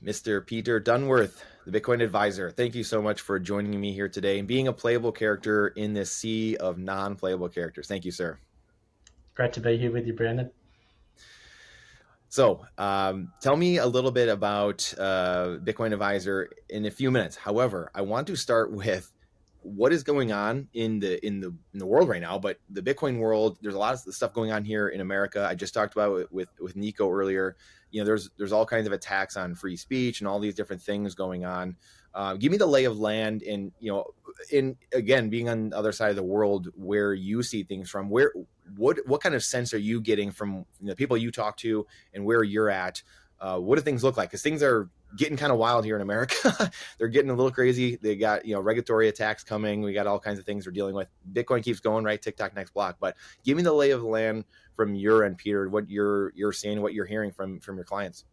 Mr. Peter Dunworth, the Bitcoin advisor. Thank you so much for joining me here today and being a playable character in this sea of non-playable characters. Thank you, sir. Great to be here with you, Brandon. So tell me a little bit about Bitcoin advisor in a few minutes. However, I want to start with what is going on in the world right now, but the Bitcoin world. There's a lot of stuff going on here in America. I just talked about it with Nico earlier. You know, there's all kinds of attacks on free speech and all these different things going on. Give me the lay of land, and in again being on the other side of the world, where you see things from. What kind of sense are you getting from the people you talk to and where you're at? What do things look like? Because things are getting kind of wild here in America. They're getting a little crazy. They got, regulatory attacks coming. We got all kinds of things we're dealing with. Bitcoin keeps going, right? TikTok next block. But give me the lay of the land from your end, Peter, what you're seeing, what you're hearing from your clients.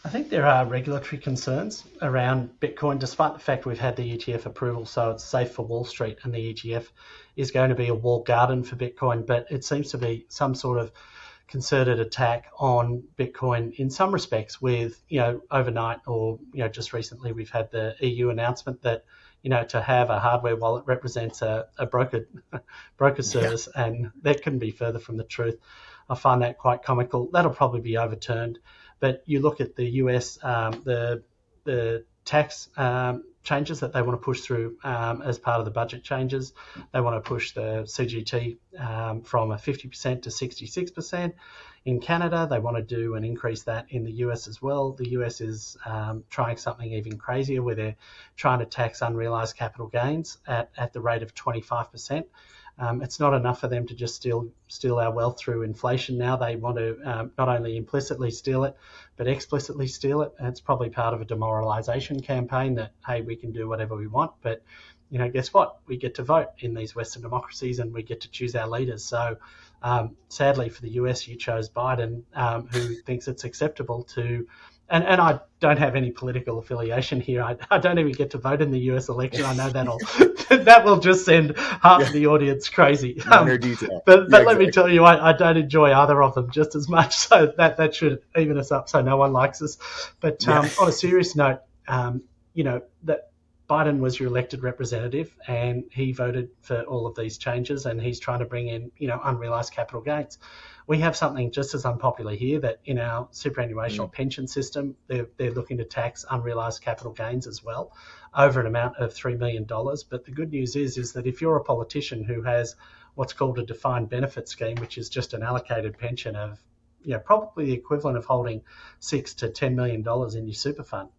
I think there are regulatory concerns around Bitcoin, despite the fact we've had the ETF approval, so it's safe for Wall Street, and the ETF is going to be a walled garden for Bitcoin. But it seems to be some sort of concerted attack on Bitcoin in some respects with, overnight or, just recently we've had the EU announcement that, to have a hardware wallet represents a broker service, and that couldn't be further from the truth. I find that quite comical. That'll probably be overturned. But you look at the US, the tax changes that they want to push through as part of the budget changes. They want to push the CGT from a 50% to 66%. In Canada, they want to do and increase that in the US as well. The US is trying something even crazier, where they're trying to tax unrealized capital gains at the rate of 25%. It's not enough for them to just steal our wealth through inflation now. They want to not only implicitly steal it, but explicitly steal it. And it's probably part of a demoralization campaign that, hey, we can do whatever we want. But, guess what? We get to vote in these Western democracies, and we get to choose our leaders. So sadly for the US, you chose Biden, who thinks it's acceptable to... And I don't have any political affiliation here. I don't even get to vote in the US election. I know that will just send half of the audience crazy. But let me tell you, I don't enjoy either of them just as much. So that should even us up so no one likes us. But on a serious note, that Biden was your elected representative, and he voted for all of these changes, and he's trying to bring in, unrealized capital gains. We have something just as unpopular here, that in our superannuation or pension system, they're looking to tax unrealized capital gains as well, over an amount of $3 million. But the good news is that if you're a politician who has what's called a defined benefit scheme, which is just an allocated pension of, probably the equivalent of holding $6 to $10 million in your super fund,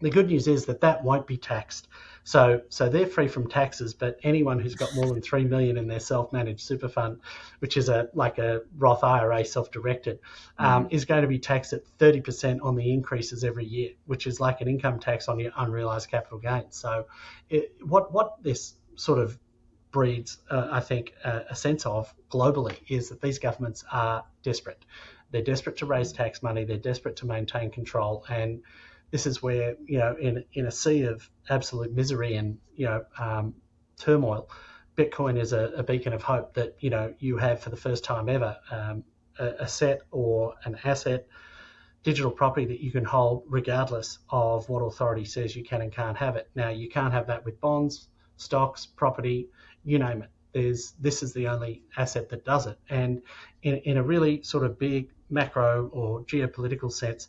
the good news is that won't be taxed. So they're free from taxes, but anyone who's got more than $3 million in their self-managed super fund, which is like a Roth IRA self-directed, is going to be taxed at 30% on the increases every year, which is like an income tax on your unrealized capital gains. So what this sort of breeds, I think, a sense of globally is that these governments are desperate. They're desperate to raise tax money. They're desperate to maintain control. And this is where, in a sea of absolute misery and, turmoil, Bitcoin is a beacon of hope that, you have for the first time ever a set or an asset, digital property that you can hold regardless of what authority says you can and can't have it. Now, you can't have that with bonds, stocks, property, you name it. This is the only asset that does it. And in a really sort of big macro or geopolitical sense,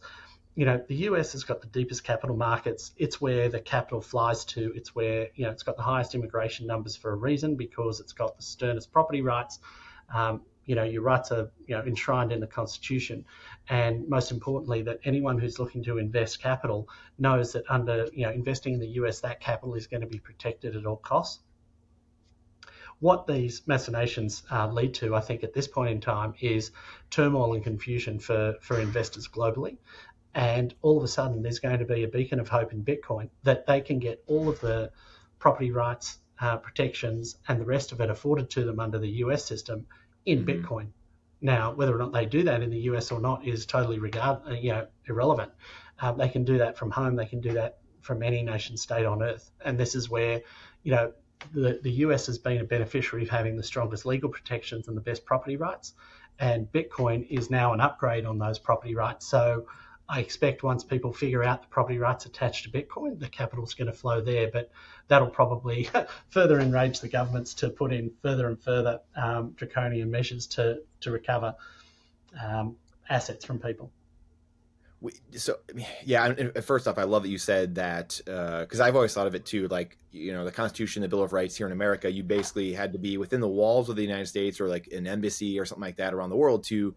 the US has got the deepest capital markets. It's where the capital flies to. It's where, it's got the highest immigration numbers for a reason, because it's got the sternest property rights. Your rights are, enshrined in the Constitution. And most importantly, that anyone who's looking to invest capital knows that under, investing in the US, that capital is going to be protected at all costs. What these machinations lead to, I think, at this point in time, is turmoil and confusion for investors globally. And all of a sudden, there's going to be a beacon of hope in Bitcoin that they can get all of the property rights, protections, and the rest of it afforded to them under the US system in Bitcoin. Now, whether or not they do that in the US or not is totally irrelevant. They can do that from home. They can do that from any nation state on earth. And this is where, the US has been a beneficiary of having the strongest legal protections and the best property rights. And Bitcoin is now an upgrade on those property rights. So I expect once people figure out the property rights attached to Bitcoin, the capital's going to flow there. But that'll probably further enrage the governments to put in further and further draconian measures to recover assets from people. So yeah, first off, I love that you said that, because I've always thought of it too, like, the Constitution, the Bill of Rights here in America, you basically had to be within the walls of the United States or like an embassy or something like that around the world to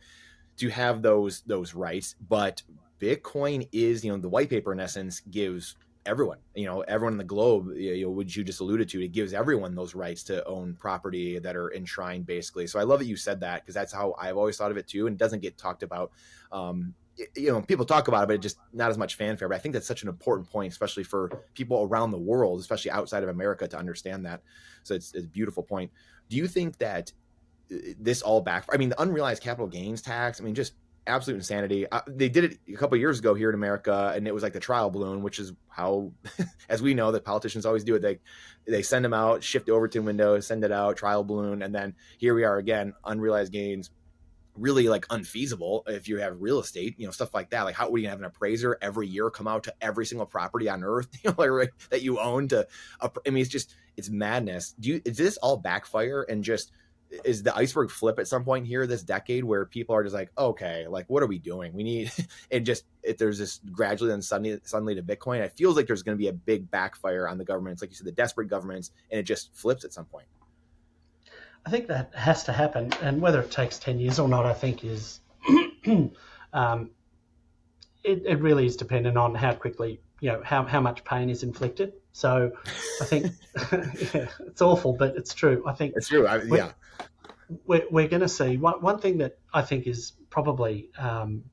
have those rights. But Bitcoin is, the white paper in essence gives everyone, everyone in the globe, which you just alluded to, it gives everyone those rights to own property that are enshrined basically. So I love that you said that, because that's how I've always thought of it too, and it doesn't get talked about. People talk about it, but it just not as much fanfare. But I think that's such an important point, especially for people around the world, especially outside of America, to understand that. So it's a beautiful point. Do you think that this all backfire? I mean, the unrealized capital gains tax, I mean, just absolute insanity. They did it a couple of years ago here in America, and it was like the trial balloon, which is how, as we know, that politicians always do it. They send them out, shift over to Windows, send it out, trial balloon, and then here we are again, unrealized gains, really like unfeasible if you have real estate, stuff like that. Like, how would you have an appraiser every year come out to every single property on earth, that you own to, I mean, it's madness. Is this all backfire, and just, is the iceberg flip at some point here this decade where people are just like, okay, like, what are we doing? We need, and just, if there's this gradually and suddenly to Bitcoin, it feels like there's going to be a big backfire on the governments, like you said, the desperate governments, and it just flips at some point. I think that has to happen, and whether it takes 10 years or not, I think is it really is dependent on how quickly, how much pain is inflicted. So I think yeah, it's awful, but it's true. I think it's true. Yeah, we're going to see one thing that I think is probably going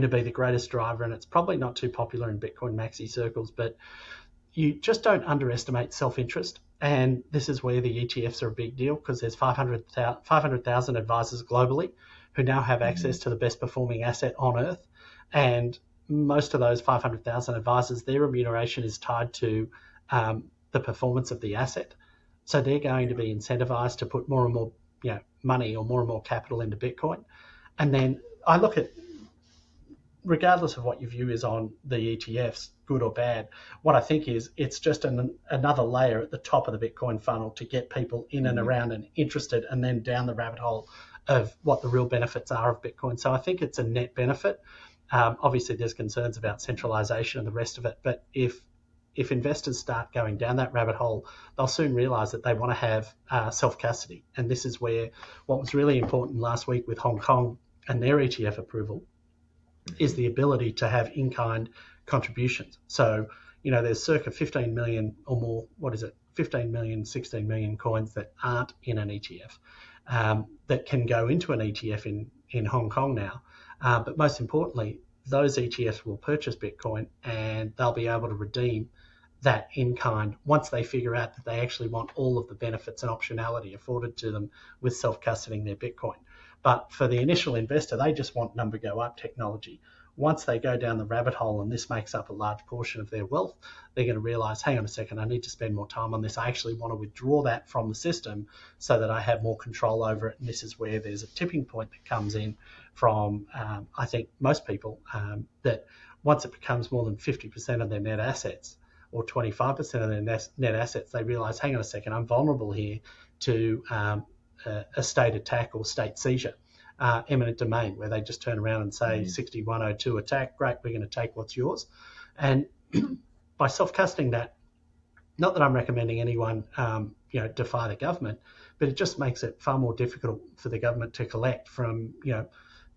to be the greatest driver, and it's probably not too popular in Bitcoin maxi circles, but you just don't underestimate self-interest. And this is where the ETFs are a big deal, because there's 500,000 advisors globally who now have access to the best performing asset on earth. And most of those 500,000 advisors, their remuneration is tied to the performance of the asset. So they're going to be incentivized to put more and more money or more and more capital into Bitcoin. And then I look at, regardless of what your view is on the ETFs, good or bad, what I think is it's just another layer at the top of the Bitcoin funnel to get people in and around and interested, and then down the rabbit hole of what the real benefits are of Bitcoin. So I think it's a net benefit. Obviously, there's concerns about centralization and the rest of it, but if investors start going down that rabbit hole, they'll soon realize that they want to have self-custody. And this is where what was really important last week with Hong Kong and their ETF approval is the ability to have in-kind contributions. So, there's circa 15 million or more, 15 million, 16 million coins that aren't in an ETF that can go into an ETF in Hong Kong now. But most importantly, those ETFs will purchase Bitcoin, and they'll be able to redeem that in kind once they figure out that they actually want all of the benefits and optionality afforded to them with self-custodying their Bitcoin. But for the initial investor, they just want number go up technology. Once they go down the rabbit hole, and this makes up a large portion of their wealth, they're going to realize, hang on a second, I need to spend more time on this. I actually want to withdraw that from the system so that I have more control over it. And this is where there's a tipping point that comes in from, I think, most people, that once it becomes more than 50% of their net assets or 25% of their net assets, they realize, hang on a second, I'm vulnerable here to a state attack or state seizure, eminent domain, where they just turn around and say 6102 attack, great, we're going to take what's yours. And by self-custodying that, not that I'm recommending anyone defy the government, but it just makes it far more difficult for the government to collect from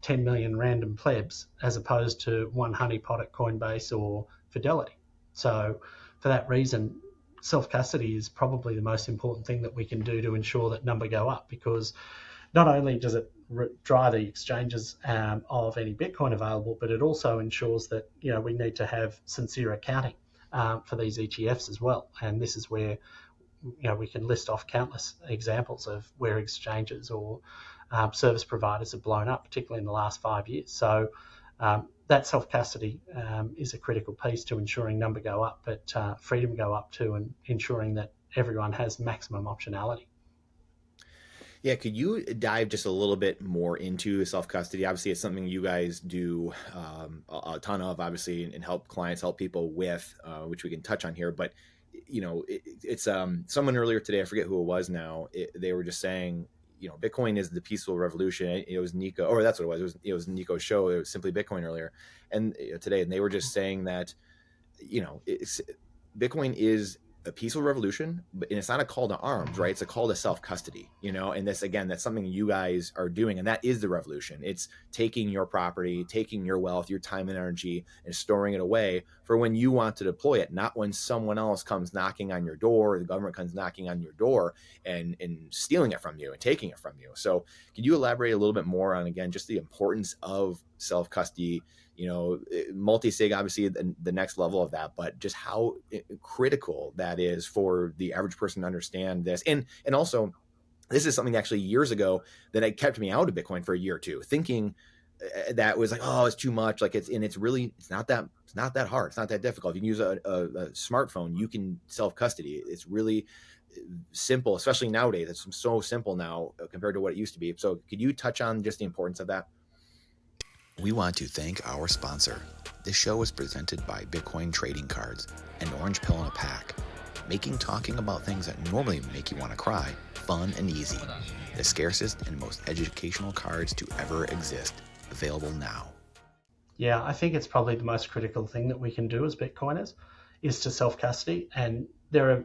10 million random plebs as opposed to one honeypot at Coinbase or Fidelity. So for that reason, self-custody is probably the most important thing that we can do to ensure that number go up, because not only does it dry the exchanges of any Bitcoin available, but it also ensures that we need to have sincere accounting for these ETFs as well. And this is where we can list off countless examples of where exchanges or service providers have blown up, particularly in the last 5 years. So that self-custody is a critical piece to ensuring number go up, but freedom go up too, and ensuring that everyone has maximum optionality. Yeah, could you dive just a little bit more into self custody? Obviously, it's something you guys do a ton of, obviously, and help clients, help people with, which we can touch on here. But it's someone earlier today, I forget who it was now. They were just saying, Bitcoin is the peaceful revolution. It was Nico, or that's what it was. It was Nico's show. It was Simply Bitcoin earlier, and today, and they were just saying that it's Bitcoin is a peaceful revolution, but and it's not a call to arms, right? It's a call to self custody, and this again, that's something you guys are doing, and that is the revolution. It's taking your property, taking your wealth, your time and energy, and storing it away for when you want to deploy it, not when someone else comes knocking on your door, or the government comes knocking on your door and stealing it from you and taking it from you. So, could you elaborate a little bit more on again just the importance of self custody? Multi-sig, obviously the next level of that, but just how critical that is for the average person to understand this. And also, this is something actually years ago that had kept me out of Bitcoin for a year or two, thinking that was like, oh, it's too much. Like it's not that hard. It's not that difficult. If you can use a smartphone, you can self custody. It's really simple, especially nowadays. It's so simple now compared to what it used to be. So could you touch on just the importance of that? We want to thank our sponsor. This show is presented by Bitcoin Trading Cards, an orange pill in a pack, making talking about things that normally make you want to cry fun and easy. The scarcest and most educational cards to ever exist, available now. Yeah, I think it's probably the most critical thing that we can do as Bitcoiners is to self-custody, and there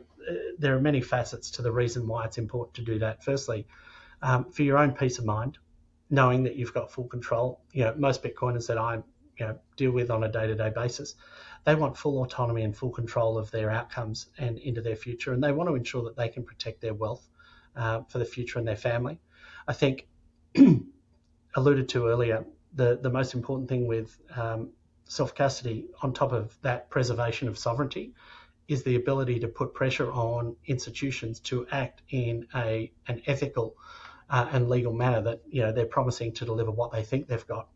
are many facets to the reason why it's important to do that. Firstly, for your own peace of mind, knowing that you've got full control. Most Bitcoiners that I deal with on a day-to-day basis, they want full autonomy and full control of their outcomes and into their future, and they want to ensure that they can protect their wealth for the future and their family. I think, alluded to earlier, the most important thing with self-custody, on top of that preservation of sovereignty, is the ability to put pressure on institutions to act in an ethical and legal manner, that they're promising to deliver what they think they've got,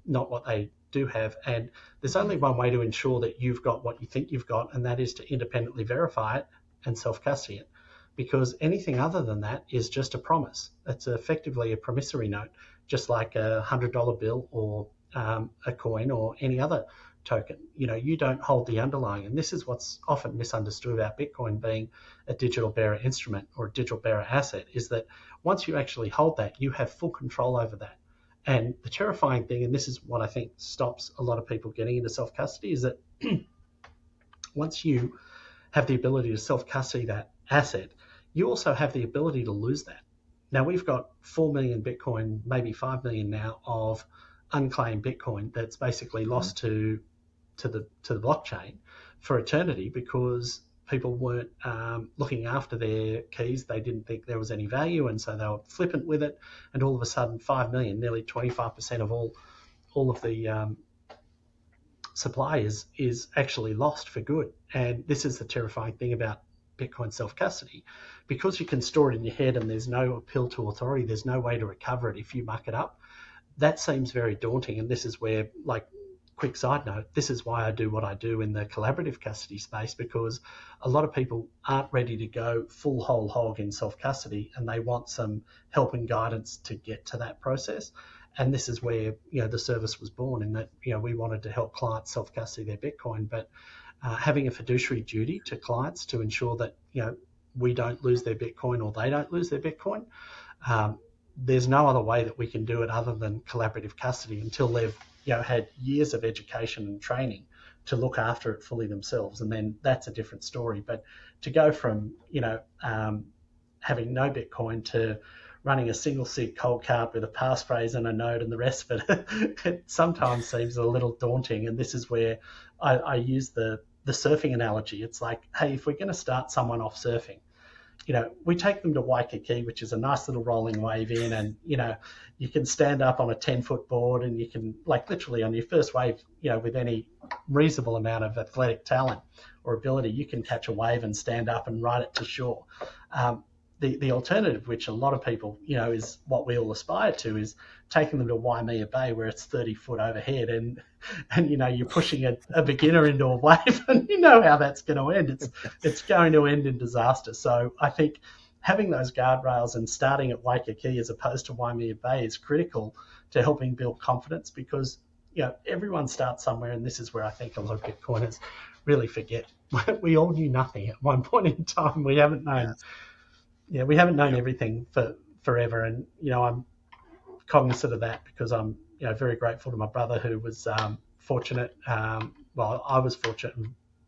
not what they do have. And there's only one way to ensure that you've got what you think you've got, and that is to independently verify it and self-custody it. Because anything other than that is just a promise. It's effectively a promissory note, just like a $100 bill or a coin or any other token. You don't hold the underlying, and this is what's often misunderstood about Bitcoin being a digital bearer instrument or a digital bearer asset, is that once you actually hold that, you have full control over that. And the terrifying thing, and this is what I think stops a lot of people getting into self-custody, is that once you have the ability to self-custody that asset, you also have the ability to lose that. Now, we've got 4 million Bitcoin, maybe 5 million now, of unclaimed Bitcoin that's basically lost to the blockchain for eternity, because people weren't looking after their keys. They didn't think there was any value, and so they were flippant with it. And all of a sudden, 5 million, nearly 25% of all of the supply is actually lost for good. And this is the terrifying thing about Bitcoin self-custody. Because you can store it in your head and there's no appeal to authority, there's no way to recover it if you muck it up. That seems very daunting. And this is where, quick side note, this is why I do what I do in the collaborative custody space, because a lot of people aren't ready to go full whole hog in self-custody, and they want some help and guidance to get to that process. And this is where the service was born, in that we wanted to help clients self-custody their Bitcoin, but having a fiduciary duty to clients to ensure that we don't lose their Bitcoin or they don't lose their Bitcoin. There's no other way that we can do it other than collaborative custody until they've had years of education and training to look after it fully themselves, and then that's a different story. But to go from having no Bitcoin to running a single sig cold card with a passphrase and a node and the rest of it, it sometimes seems a little daunting. And this is where I use the surfing analogy. It's like, hey, if we're going to start someone off surfing, we take them to Waikiki, which is a nice little rolling wave in, and you can stand up on a 10-foot board, and you can, literally on your first wave, with any reasonable amount of athletic talent or ability, you can catch a wave and stand up and ride it to shore. The alternative, which a lot of people, is what we all aspire to, is taking them to Waimea Bay, where it's 30 foot overhead, and you're pushing a beginner into a wave, and how that's going to end. It's going to end in disaster. So I think having those guardrails and starting at Waikiki as opposed to Waimea Bay is critical to helping build confidence, because everyone starts somewhere, and this is where I think a lot of Bitcoiners really forget. We all knew nothing at one point in time. We haven't known, we haven't known everything for forever, and I'm cognizant of that because I'm very grateful to my brother who was fortunate. Well, I was fortunate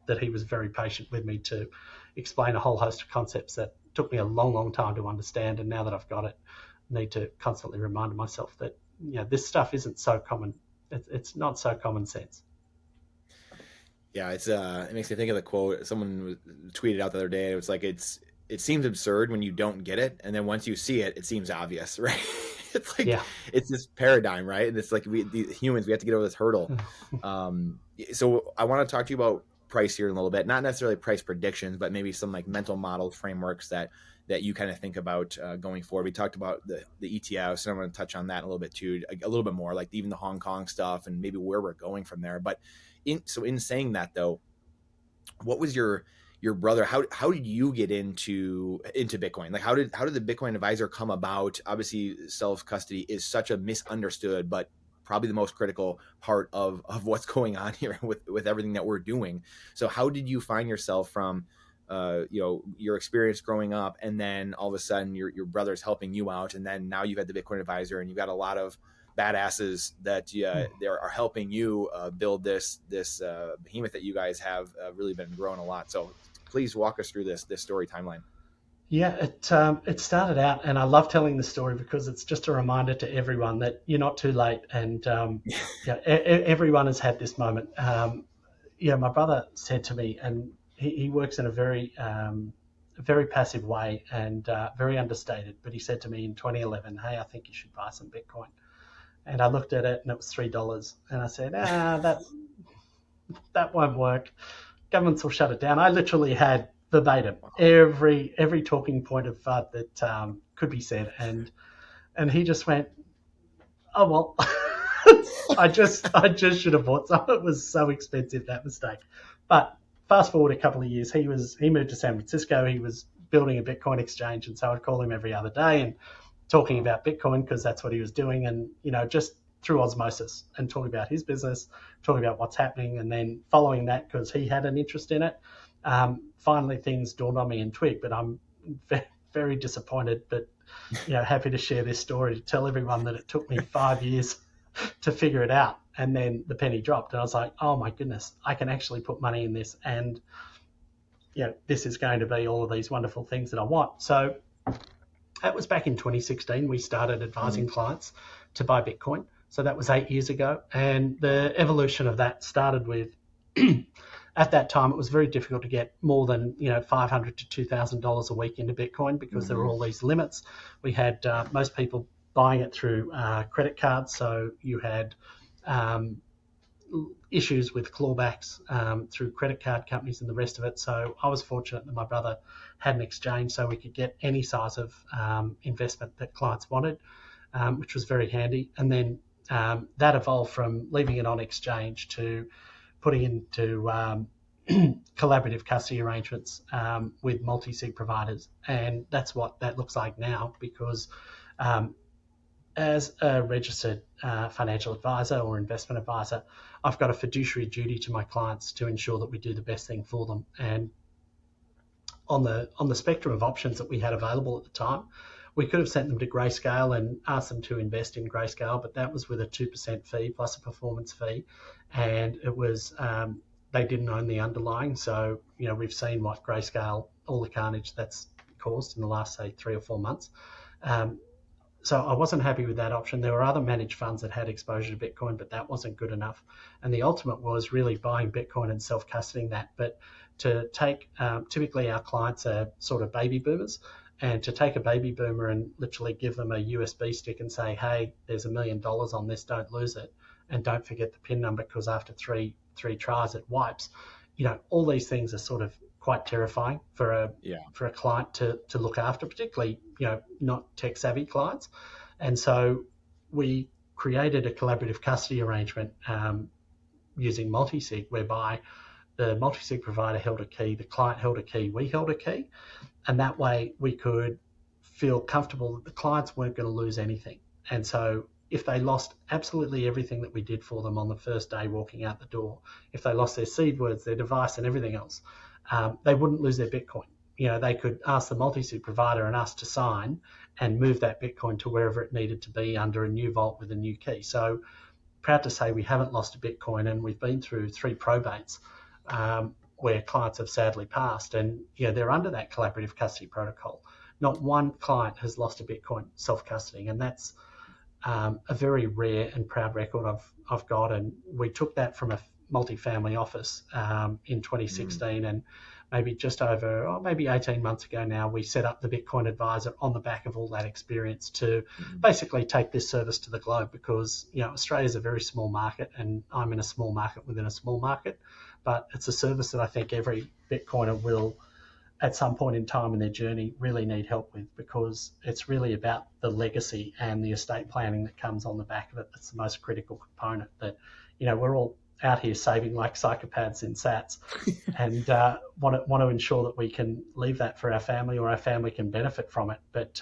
that he was very patient with me to explain a whole host of concepts that took me a long, long time to understand. And now that I've got it, I need to constantly remind myself that this stuff isn't so common. It's not so common sense. Yeah, it makes me think of the quote someone tweeted out the other day. It was like it seems absurd when you don't get it, and then once you see it, it seems obvious, right? It's like it's this paradigm, right? And it's like the humans, we have to get over this hurdle. So I want to talk to you about price here in a little bit, not necessarily price predictions, but maybe some like mental model frameworks that you kind of think about going forward. We talked about the ETFs, and I'm going to touch on that a little bit too, a little bit more, like even the Hong Kong stuff and maybe where we're going from there. But in saying that though, what was your brother, how did you get into Bitcoin? Like how did the Bitcoin advisor come about? Obviously self-custody is such a misunderstood but probably the most critical part of what's going on here with everything that we're doing. So how did you find yourself from your experience growing up, and then all of a sudden your brother's helping you out, and then now you've got the Bitcoin advisor, and you've got a lot of badasses that they are helping you build this behemoth that you guys have really been growing a lot. So please walk us through this story timeline. Yeah, it started out, and I love telling the story because it's just a reminder to everyone that you're not too late, and everyone has had this moment. My brother said to me, and he works in a very passive way and very understated, but he said to me in 2011, "Hey, I think you should buy some Bitcoin." And I looked at it, and it was $3, and I said, that won't work. Governments will shut it down. I literally had verbatim every talking point of FUD that could be said, and he just went, "Oh well." I just should have bought some. It was so expensive, that mistake. But fast forward a couple of years, he moved to San Francisco. He was building a Bitcoin exchange, and so I'd call him every other day and talking about Bitcoin because that's what he was doing, and just through osmosis, and talking about his business, talking about what's happening, and then following that because he had an interest in it. Finally, things dawned on me in Twig, but I'm very disappointed, but happy to share this story to tell everyone that it took me 5 years to figure it out, and then the penny dropped, and I was like, oh my goodness, I can actually put money in this, and this is going to be all of these wonderful things that I want. So that was back in 2016. We started advising clients to buy Bitcoin. So that was 8 years ago, and the evolution of that started with at that time, it was very difficult to get more than $500 to $2,000 a week into Bitcoin because there were all these limits. We had most people buying it through credit cards, so you had issues with clawbacks through credit card companies and the rest of it. So I was fortunate that my brother had an exchange, so we could get any size of investment that clients wanted, which was very handy. And then that evolved from leaving it on exchange to putting into collaborative custody arrangements with multi-sig providers. And that's what that looks like now, because as a registered financial advisor or investment advisor, I've got a fiduciary duty to my clients to ensure that we do the best thing for them. And on the spectrum of options that we had available at the time, we could have sent them to Grayscale and asked them to invest in Grayscale, but that was with a 2% fee plus a performance fee. And it was, they didn't own the underlying. So, we've seen what Grayscale, all the carnage that's caused in the last, say, 3 or 4 months. So I wasn't happy with that option. There were other managed funds that had exposure to Bitcoin, but that wasn't good enough. And the ultimate was really buying Bitcoin and self-custodying that. But to take, typically our clients are sort of baby boomers, and to take a baby boomer and literally give them a USB stick and say, hey, there's $1 million on this, don't lose it, and don't forget the PIN number because after three tries it wipes. All these things are sort of quite terrifying for a client to look after, particularly not tech savvy clients. And so we created a collaborative custody arrangement using multi-sig, whereby the multi-sig provider held a key, the client held a key, we held a key, and that way we could feel comfortable that the clients weren't going to lose anything. And so if they lost absolutely everything that we did for them on the first day walking out the door, if they lost their seed words, their device, and everything else, they wouldn't lose their Bitcoin. They could ask the multi-sig provider and us to sign and move that Bitcoin to wherever it needed to be under a new vault with a new key. So proud to say we haven't lost a Bitcoin, and we've been through 3 probates where clients have sadly passed, and they're under that collaborative custody protocol. Not one client has lost a Bitcoin self-custodying, and that's a very rare and proud record I've got. And we took that from a multifamily office in 2016, and maybe just over, maybe 18 months ago now, we set up the Bitcoin Advisor on the back of all that experience to basically take this service to the globe, because Australia is a very small market, and I'm in a small market within a small market, but it's a service that I think every Bitcoiner will, at some point in time in their journey, really need help with, because it's really about the legacy and the estate planning that comes on the back of it. That's the most critical component. That we're all out here saving like psychopaths in sats, and want to ensure that we can leave that for our family, or our family can benefit from it. But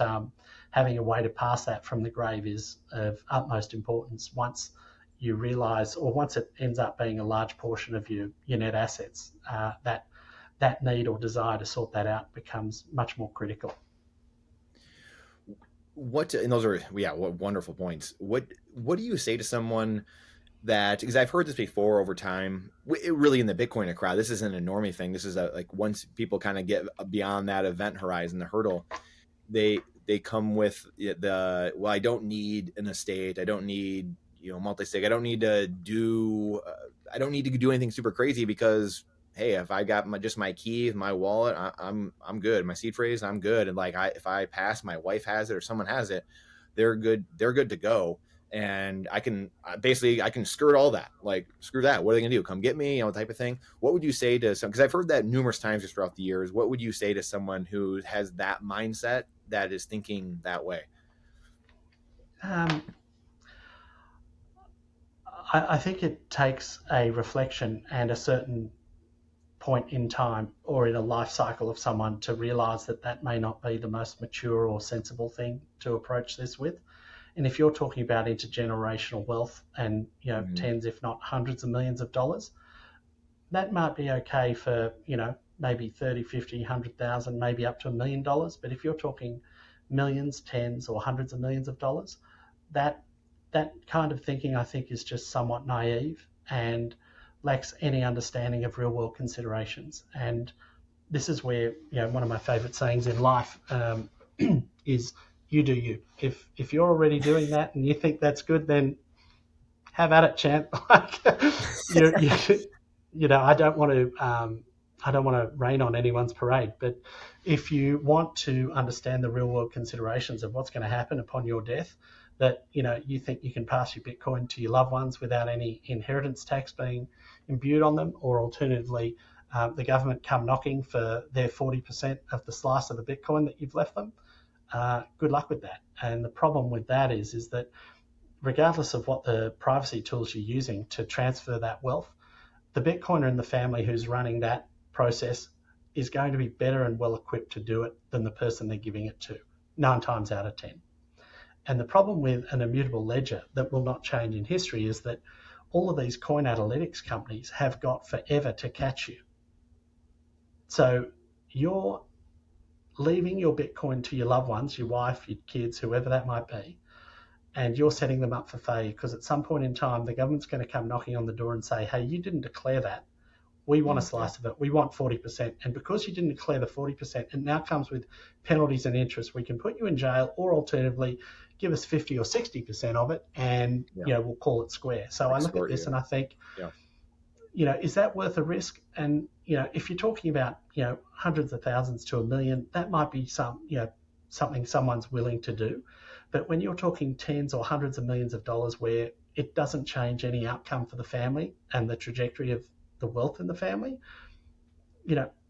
having a way to pass that from the grave is of utmost importance. Once you realise, or once it ends up being a large portion of your net assets, that need or desire to sort that out becomes much more critical. And those are, what wonderful points. What do you say to someone that, because I've heard this before over time, really in the Bitcoiner crowd, this isn't a normie thing. This is like once people kind of get beyond that event horizon, the hurdle, they come with I don't need an estate. I don't need, multi-sig. I don't need to do anything super crazy, because hey, if I got just my key, my wallet, I'm good. My seed phrase, I'm good. And like if I pass, my wife has it or someone has it, they're good to go. And I can skirt all that. Like, screw that. What are they gonna do? Come get me, type of thing. What would you say to some? Because I've heard that numerous times just throughout the years. What would you say to someone who has that mindset, that is thinking that way? I think it takes a reflection and a certain point in time or in a life cycle of someone to realize that may not be the most mature or sensible thing to approach this with. And if you're talking about intergenerational wealth and tens, if not hundreds of millions of dollars, that might be okay for maybe 30, 50, 100,000, maybe up to $1 million. But if you're talking millions, tens, or hundreds of millions of dollars, that kind of thinking, I think, is just somewhat naive and lacks any understanding of real world considerations. And this is where one of my favorite sayings in life is, you do you. If you're already doing that and you think that's good, then have at it, champ. I don't want to rain on anyone's parade, but if you want to understand the real world considerations of what's going to happen upon your death, that you think you can pass your Bitcoin to your loved ones without any inheritance tax being imbued on them, or alternatively, the government come knocking for their 40% of the slice of the Bitcoin that you've left them, good luck with that. And the problem with that is that regardless of what the privacy tools you're using to transfer that wealth, the Bitcoiner in the family who's running that process is going to be better and well equipped to do it than the person they're giving it to, 9 times out of 10. And the problem with an immutable ledger that will not change in history is that all of these coin analytics companies have got forever to catch you. So you're leaving your Bitcoin to your loved ones, your wife, your kids, whoever that might be, and you're setting them up for failure, because at some point in time, the government's going to come knocking on the door and say, hey, you didn't declare that. We want a slice of it. We want 40%. And because you didn't declare the 40%, it now comes with penalties and interest. We can put you in jail, or alternatively, give us 50 or 60% of it, and we'll call it square. So I look at this and I think, is that worth a risk? And if you're talking about hundreds of thousands to $1 million, that might be something someone's willing to do. But when you're talking tens or hundreds of millions of dollars, where it doesn't change any outcome for the family and the trajectory of the wealth in the family,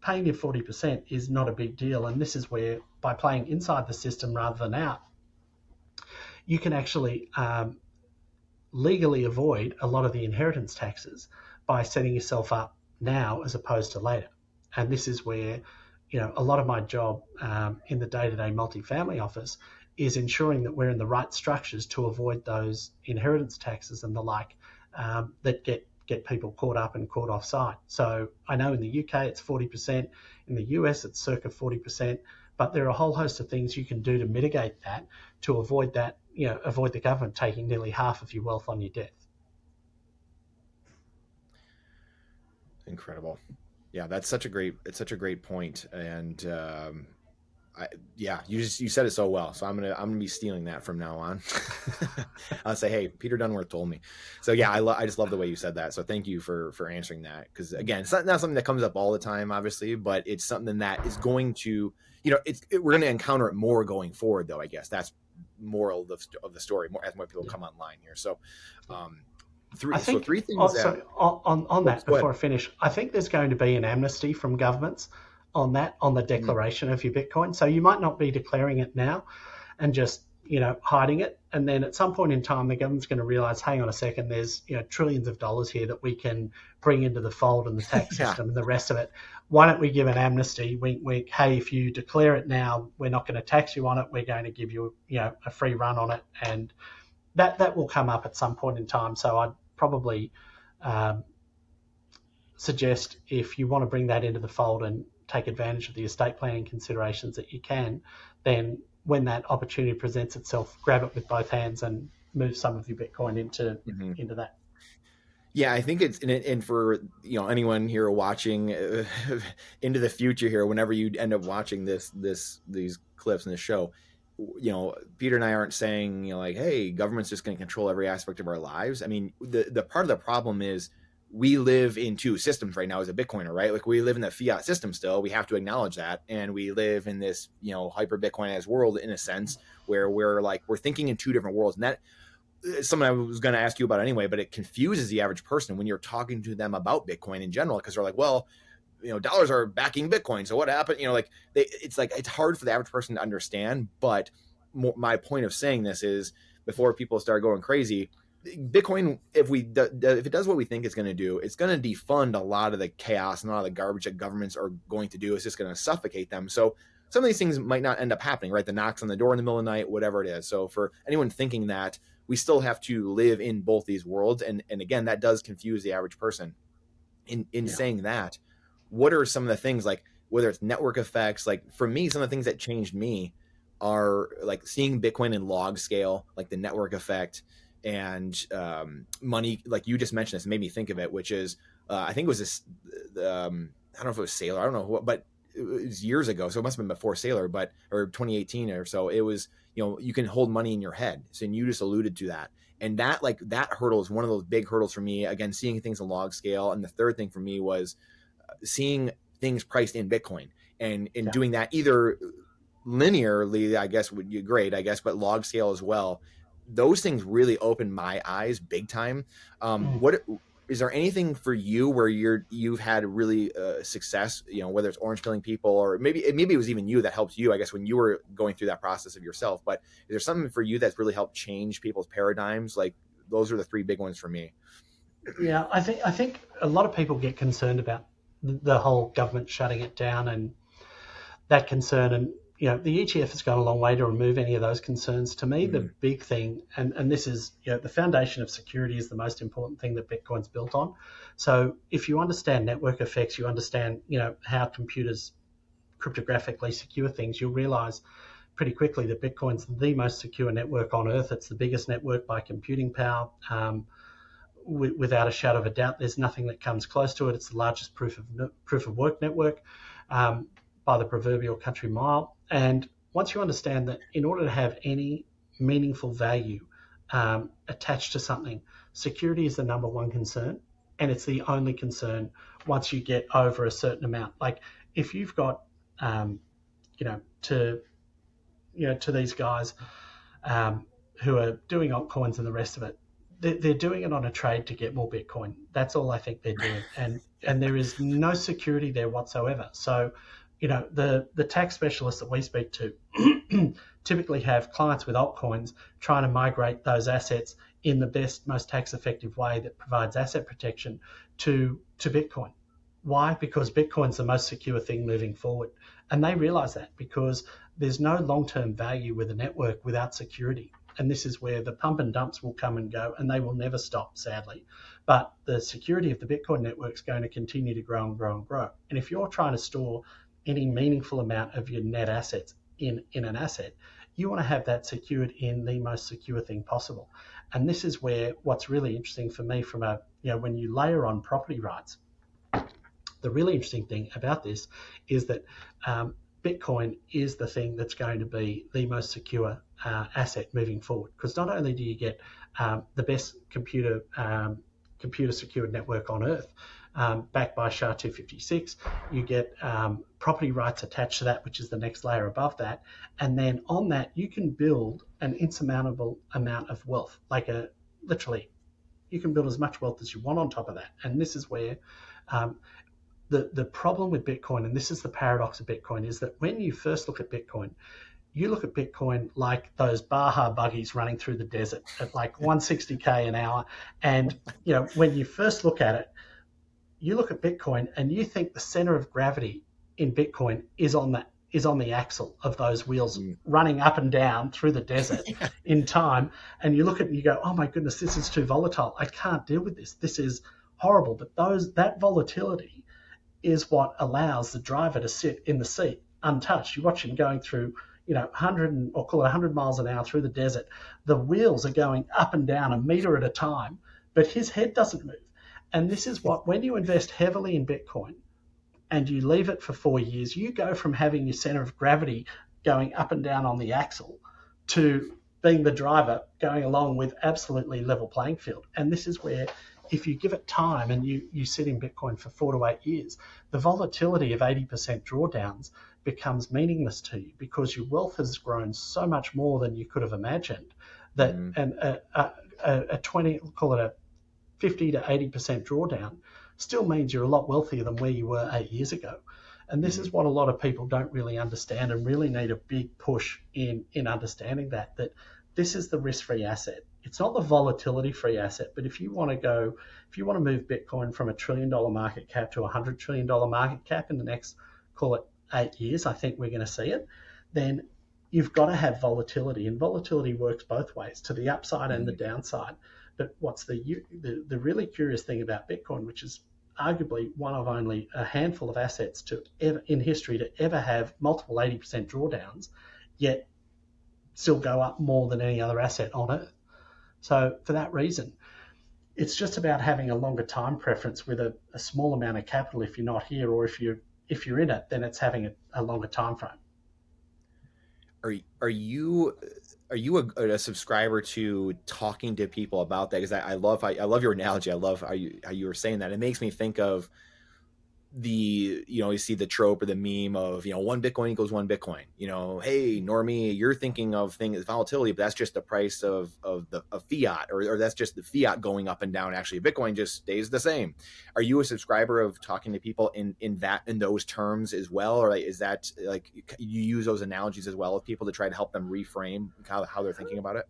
paying your 40% is not a big deal. And this is where, by playing inside the system rather than out, you can actually legally avoid a lot of the inheritance taxes by setting yourself up now as opposed to later. And this is where, a lot of my job in the day-to-day multifamily office is ensuring that we're in the right structures to avoid those inheritance taxes and the like that get people caught up and caught offside. So I know in the UK it's 40%, in the US it's circa 40%, but there are a whole host of things you can do to mitigate that, to avoid that, avoid the government taking nearly half of your wealth on your death. Incredible. Yeah, it's such a great point. And you said it so well. So I'm gonna be stealing that from now on. I'll say, hey, Peter Dunworth told me. So yeah, I just love the way you said that. So thank you for answering that, because again, it's not something that comes up all the time, obviously, but it's something that is going to, we're going to encounter it more going forward, though. I guess that's moral of the story, more as more people come online here. So, three things. On that, before I finish, I think there's going to be an amnesty from governments on the declaration of your Bitcoin. So you might not be declaring it now and just, hiding it. And then at some point in time, the government's going to realize, hang on a second, there's, trillions of dollars here that we can bring into the fold and the tax system and the rest of it. Why don't we give an amnesty? Hey, if you declare it now, we're not going to tax you on it. We're going to give you, a free run on it. And that will come up at some point in time. So I'd probably suggest, if you want to bring that into the fold and take advantage of the estate planning considerations that you can, then when that opportunity presents itself, grab it with both hands and move some of your Bitcoin into that. Yeah, I think it's, and for anyone here watching into the future here, whenever you end up watching these clips in this show, Peter and I aren't saying like, hey, government's just going to control every aspect of our lives. I mean, the part of the problem is we live in two systems right now as a Bitcoiner, right? Like, we live in the fiat system still. We have to acknowledge that. And we live in this, hyper Bitcoinized world, in a sense, where we're thinking in two different worlds. And that is something I was going to ask you about anyway, but it confuses the average person when you're talking to them about Bitcoin in general, because they're like, well, dollars are backing Bitcoin. So what happened? It's hard for the average person to understand. But my point of saying this is, before people start going crazy, Bitcoin, if it does what we think it's going to do, it's going to defund a lot of the chaos and a lot of the garbage that governments are going to do. It's just going to suffocate them. So some of these things might not end up happening, right? The knocks on the door in the middle of the night, whatever it is. So for anyone thinking that, we still have to live in both these worlds. And again, that does confuse the average person. In saying that, what are some of the things, like whether it's network effects, like for me, some of the things that changed me are like seeing Bitcoin in log scale, like the network effect, and money, like you just mentioned this, made me think of it, which is I think it was this I don't know if it was Saylor, I don't know what, but it was years ago, so it must have been before Saylor, or 2018 or so. It was, you can hold money in your head. So, and you just alluded to that, and that hurdle is one of those big hurdles for me. Again, seeing things in log scale. And the third thing for me was seeing things priced in Bitcoin, and doing that either linearly, I guess would be great, I guess, but log scale as well. Those things really opened my eyes big time. What is there anything for you where you've had really success, whether it's orange pilling people, or maybe it was even you that helped you, I guess, when you were going through that process of yourself, but is there something for you that's really helped change people's paradigms? Like, those are the three big ones for me. Yeah, I think a lot of people get concerned about the whole government shutting it down and that concern, and the ETF has gone a long way to remove any of those concerns. To me, the big thing, and this is, the foundation of security is the most important thing that Bitcoin's built on. So if you understand network effects, you understand, how computers cryptographically secure things, you'll realize pretty quickly that Bitcoin's the most secure network on Earth. It's the biggest network by computing power. Without a shadow of a doubt, there's nothing that comes close to it. It's the largest proof of work network by the proverbial country mile. And once you understand that, in order to have any meaningful value attached to something, security is the number one concern, and it's the only concern once you get over a certain amount. Like, if you've got, to these guys who are doing altcoins and the rest of it, they're doing it on a trade to get more Bitcoin. That's all I think they're doing, and there is no security there whatsoever. So, the tax specialists that we speak to typically have clients with altcoins trying to migrate those assets in the best, most tax-effective way that provides asset protection to Bitcoin. Why? Because Bitcoin's the most secure thing moving forward. And they realize that because there's no long-term value with a network without security. And this is where the pump and dumps will come and go, and they will never stop, sadly. But the security of the Bitcoin network is going to continue to grow and grow and grow. And if you're trying to store any meaningful amount of your net assets in an asset, you want to have that secured in the most secure thing possible. And this is where what's really interesting for me from when you layer on property rights, the really interesting thing about this is that Bitcoin is the thing that's going to be the most secure asset moving forward. Because not only do you get the best computer secured network on Earth, backed by SHA-256, you get property rights attached to that, which is the next layer above that. And then on that, you can build an insurmountable amount of wealth, literally, you can build as much wealth as you want on top of that. And this is where the problem with Bitcoin, and this is the paradox of Bitcoin, is that when you first look at Bitcoin, you look at Bitcoin like those Baja buggies running through the desert at like 160k an hour. And when you first look at it, you look at Bitcoin and you think the center of gravity in Bitcoin is on the axle of those wheels running up and down through the desert in time. And you look at it and you go, oh my goodness, this is too volatile. I can't deal with this. This is horrible. But that volatility is what allows the driver to sit in the seat untouched. You watch him going through 100 miles an hour through the desert. The wheels are going up and down a meter at a time, but his head doesn't move. And this is what, when you invest heavily in Bitcoin and you leave it for 4 years, you go from having your center of gravity going up and down on the axle to being the driver going along with absolutely level playing field. And this is where, if you give it time and you sit in Bitcoin for 4 to 8 years, the volatility of 80% drawdowns becomes meaningless to you because your wealth has grown so much more than you could have imagined. That and a 20, call it a 50 to 80% drawdown, still means you're a lot wealthier than where you were 8 years ago. And this is what a lot of people don't really understand, and really need a big push in understanding that this is the risk-free asset. It's not the volatility-free asset, but if you want to move Bitcoin from $1 trillion market cap to $100 trillion market cap in the next, call it 8 years, I think we're going to see it, then you've got to have volatility, and volatility works both ways, to the upside and the downside. But what's the really curious thing about Bitcoin, which is arguably one of only a handful of assets in history to ever have multiple 80% drawdowns, yet still go up more than any other asset on Earth. So for that reason, it's just about having a longer time preference with a small amount of capital if you're not here, or if you're in it, then it's having a longer time frame. Are you a subscriber to talking to people about that? Because I love your analogy. I love how you were saying that. It makes me think of you see the trope or the meme of, one Bitcoin equals one Bitcoin. Hey, normie, you're thinking of things volatility, but that's just the price of fiat, or that's just the fiat going up and down. Actually, Bitcoin just stays the same. Are you a subscriber of talking to people in those terms as well, or is that like you use those analogies as well with people to try to help them reframe how they're thinking about it?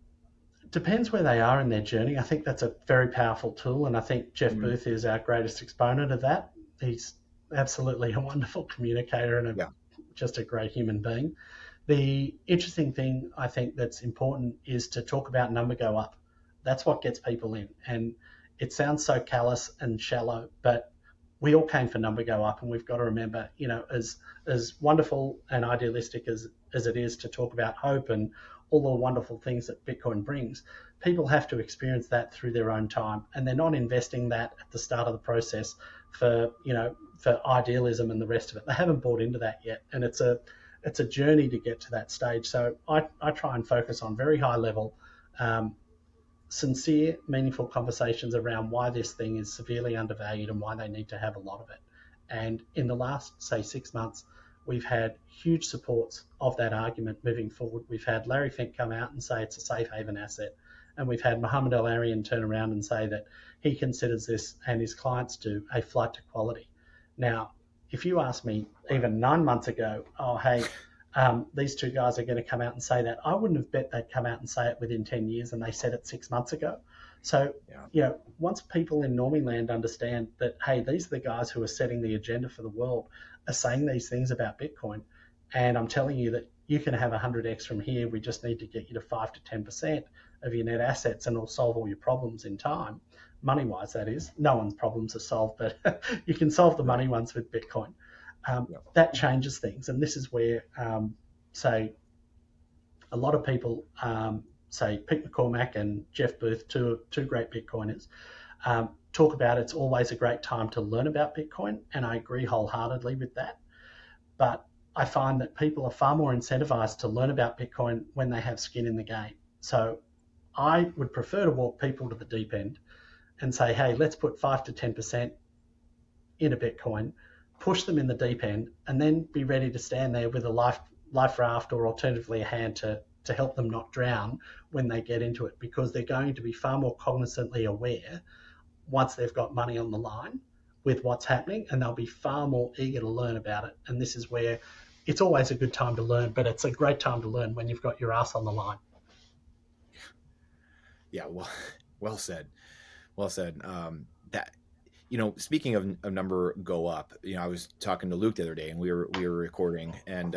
Depends where they are in their journey. I think that's a very powerful tool, and I think Jeff Booth is our greatest exponent of that. He's absolutely a wonderful communicator and just a great human being. The interesting thing I think that's important is to talk about number go up. That's what gets people in. And it sounds so callous and shallow, but we all came for number go up, and we've got to remember, as wonderful and idealistic as it is to talk about hope and all the wonderful things that Bitcoin brings, people have to experience that through their own time, and they're not investing that at the start of the process for idealism and the rest of it. They haven't bought into that yet, and it's a journey to get to that stage. So I try and focus on very high level, sincere, meaningful conversations around why this thing is severely undervalued and why they need to have a lot of it. And in the last, say, 6 months, we've had huge supports of that argument moving forward. We've had Larry Fink come out and say it's a safe haven asset. And we've had Mohamed El-Arian turn around and say that he considers this, and his clients do, a flight to quality. Now, if you asked me even 9 months ago, these two guys are going to come out and say that, I wouldn't have bet they'd come out and say it within 10 years, and they said it 6 months ago. So, Yeah. once people in Normie land understand that, hey, these are the guys who are setting the agenda for the world, are saying these things about Bitcoin, and I'm telling you that you can have 100x from here. We just need to get you to 5 to 10% of your net assets, and it'll solve all your problems in time, money wise, that is. No one's problems are solved, but you can solve the money ones with Bitcoin. Yeah. That changes things. And this is where, say, a lot of people, say Pete McCormack and Jeff Booth, two great Bitcoiners, talk about it's always a great time to learn about Bitcoin, and I agree wholeheartedly with that. But I find that people are far more incentivized to learn about Bitcoin when they have skin in the game. So I would prefer to walk people to the deep end and say, hey, let's put 5 to 10% in a Bitcoin, push them in the deep end, and then be ready to stand there with a life raft or alternatively a hand to help them not drown when they get into it, because they're going to be far more cognizantly aware once they've got money on the line with what's happening, and they'll be far more eager to learn about it. And this is where it's always a good time to learn, but it's a great time to learn when you've got your ass on the line. Yeah, well said. Well said. That, speaking of number go up, I was talking to Luke the other day, and we were recording, and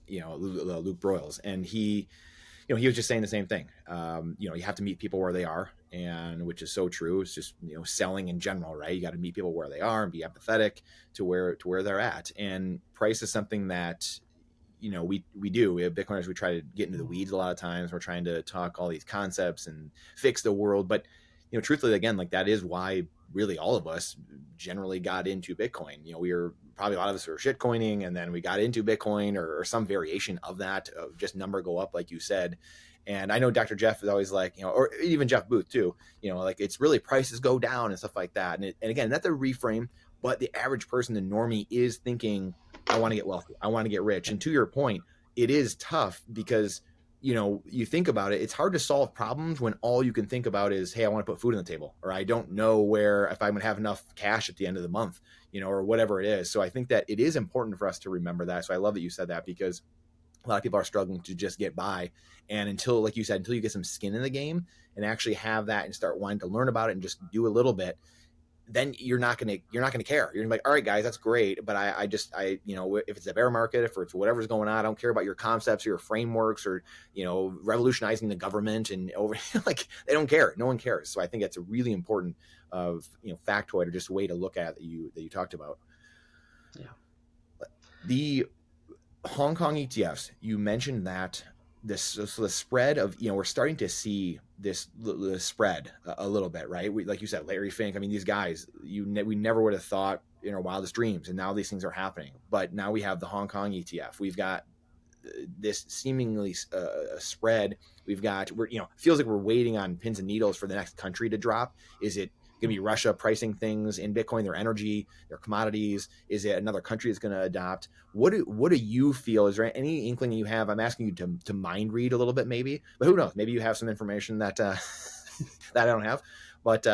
Luke Broyles, and he was just saying the same thing. You have to meet people where they are, and which is so true. It's just selling in general, right? You got to meet people where they are and be empathetic to where they're at. And price is something that we do. We have Bitcoiners. We try to get into the weeds a lot of times. We're trying to talk all these concepts and fix the world, but truthfully, again, like that is why really all of us generally got into Bitcoin. We were probably a lot of us were shitcoining, and then we got into Bitcoin or some variation of that, of just number go up, like you said. And I know Dr. Jeff is always like, or even Jeff Booth too, like it's really prices go down and stuff like that. And again, that's a reframe, but the average person, the normie, is thinking, I want to get wealthy, I want to get rich. And to your point, it is tough because you think about it, it's hard to solve problems when all you can think about is, hey, I want to put food on the table, or I don't know if I'm going to have enough cash at the end of the month, or whatever it is. So I think that it is important for us to remember that. So I love that you said that, because a lot of people are struggling to just get by. And until, like you said, until you get some skin in the game and actually have that and start wanting to learn about it and just do a little bit, then you're not gonna care. You're gonna be like, all right, guys, that's great, but I if it's a bear market, if it's whatever's going on, I don't care about your concepts or your frameworks or revolutionizing the government and over like they don't care. No one cares. So I think that's a really important factoid or just a way to look at that you talked about. Yeah. The Hong Kong ETFs, you mentioned that the spread of, we're starting to see the spread a little bit, right? Like you said, Larry Fink, I mean, these guys, we never would have thought in our wildest dreams, and now these things are happening. But now we have the Hong Kong ETF. We've got this seemingly spread. We've got, feels like we're waiting on pins and needles for the next country to drop. Is it going to be Russia pricing things in Bitcoin, their energy, their commodities? Is it another country that's going to adopt? What do you feel? Is there any inkling you have? I'm asking you to mind read a little bit, maybe, but who knows? Maybe you have some information that that I don't have. But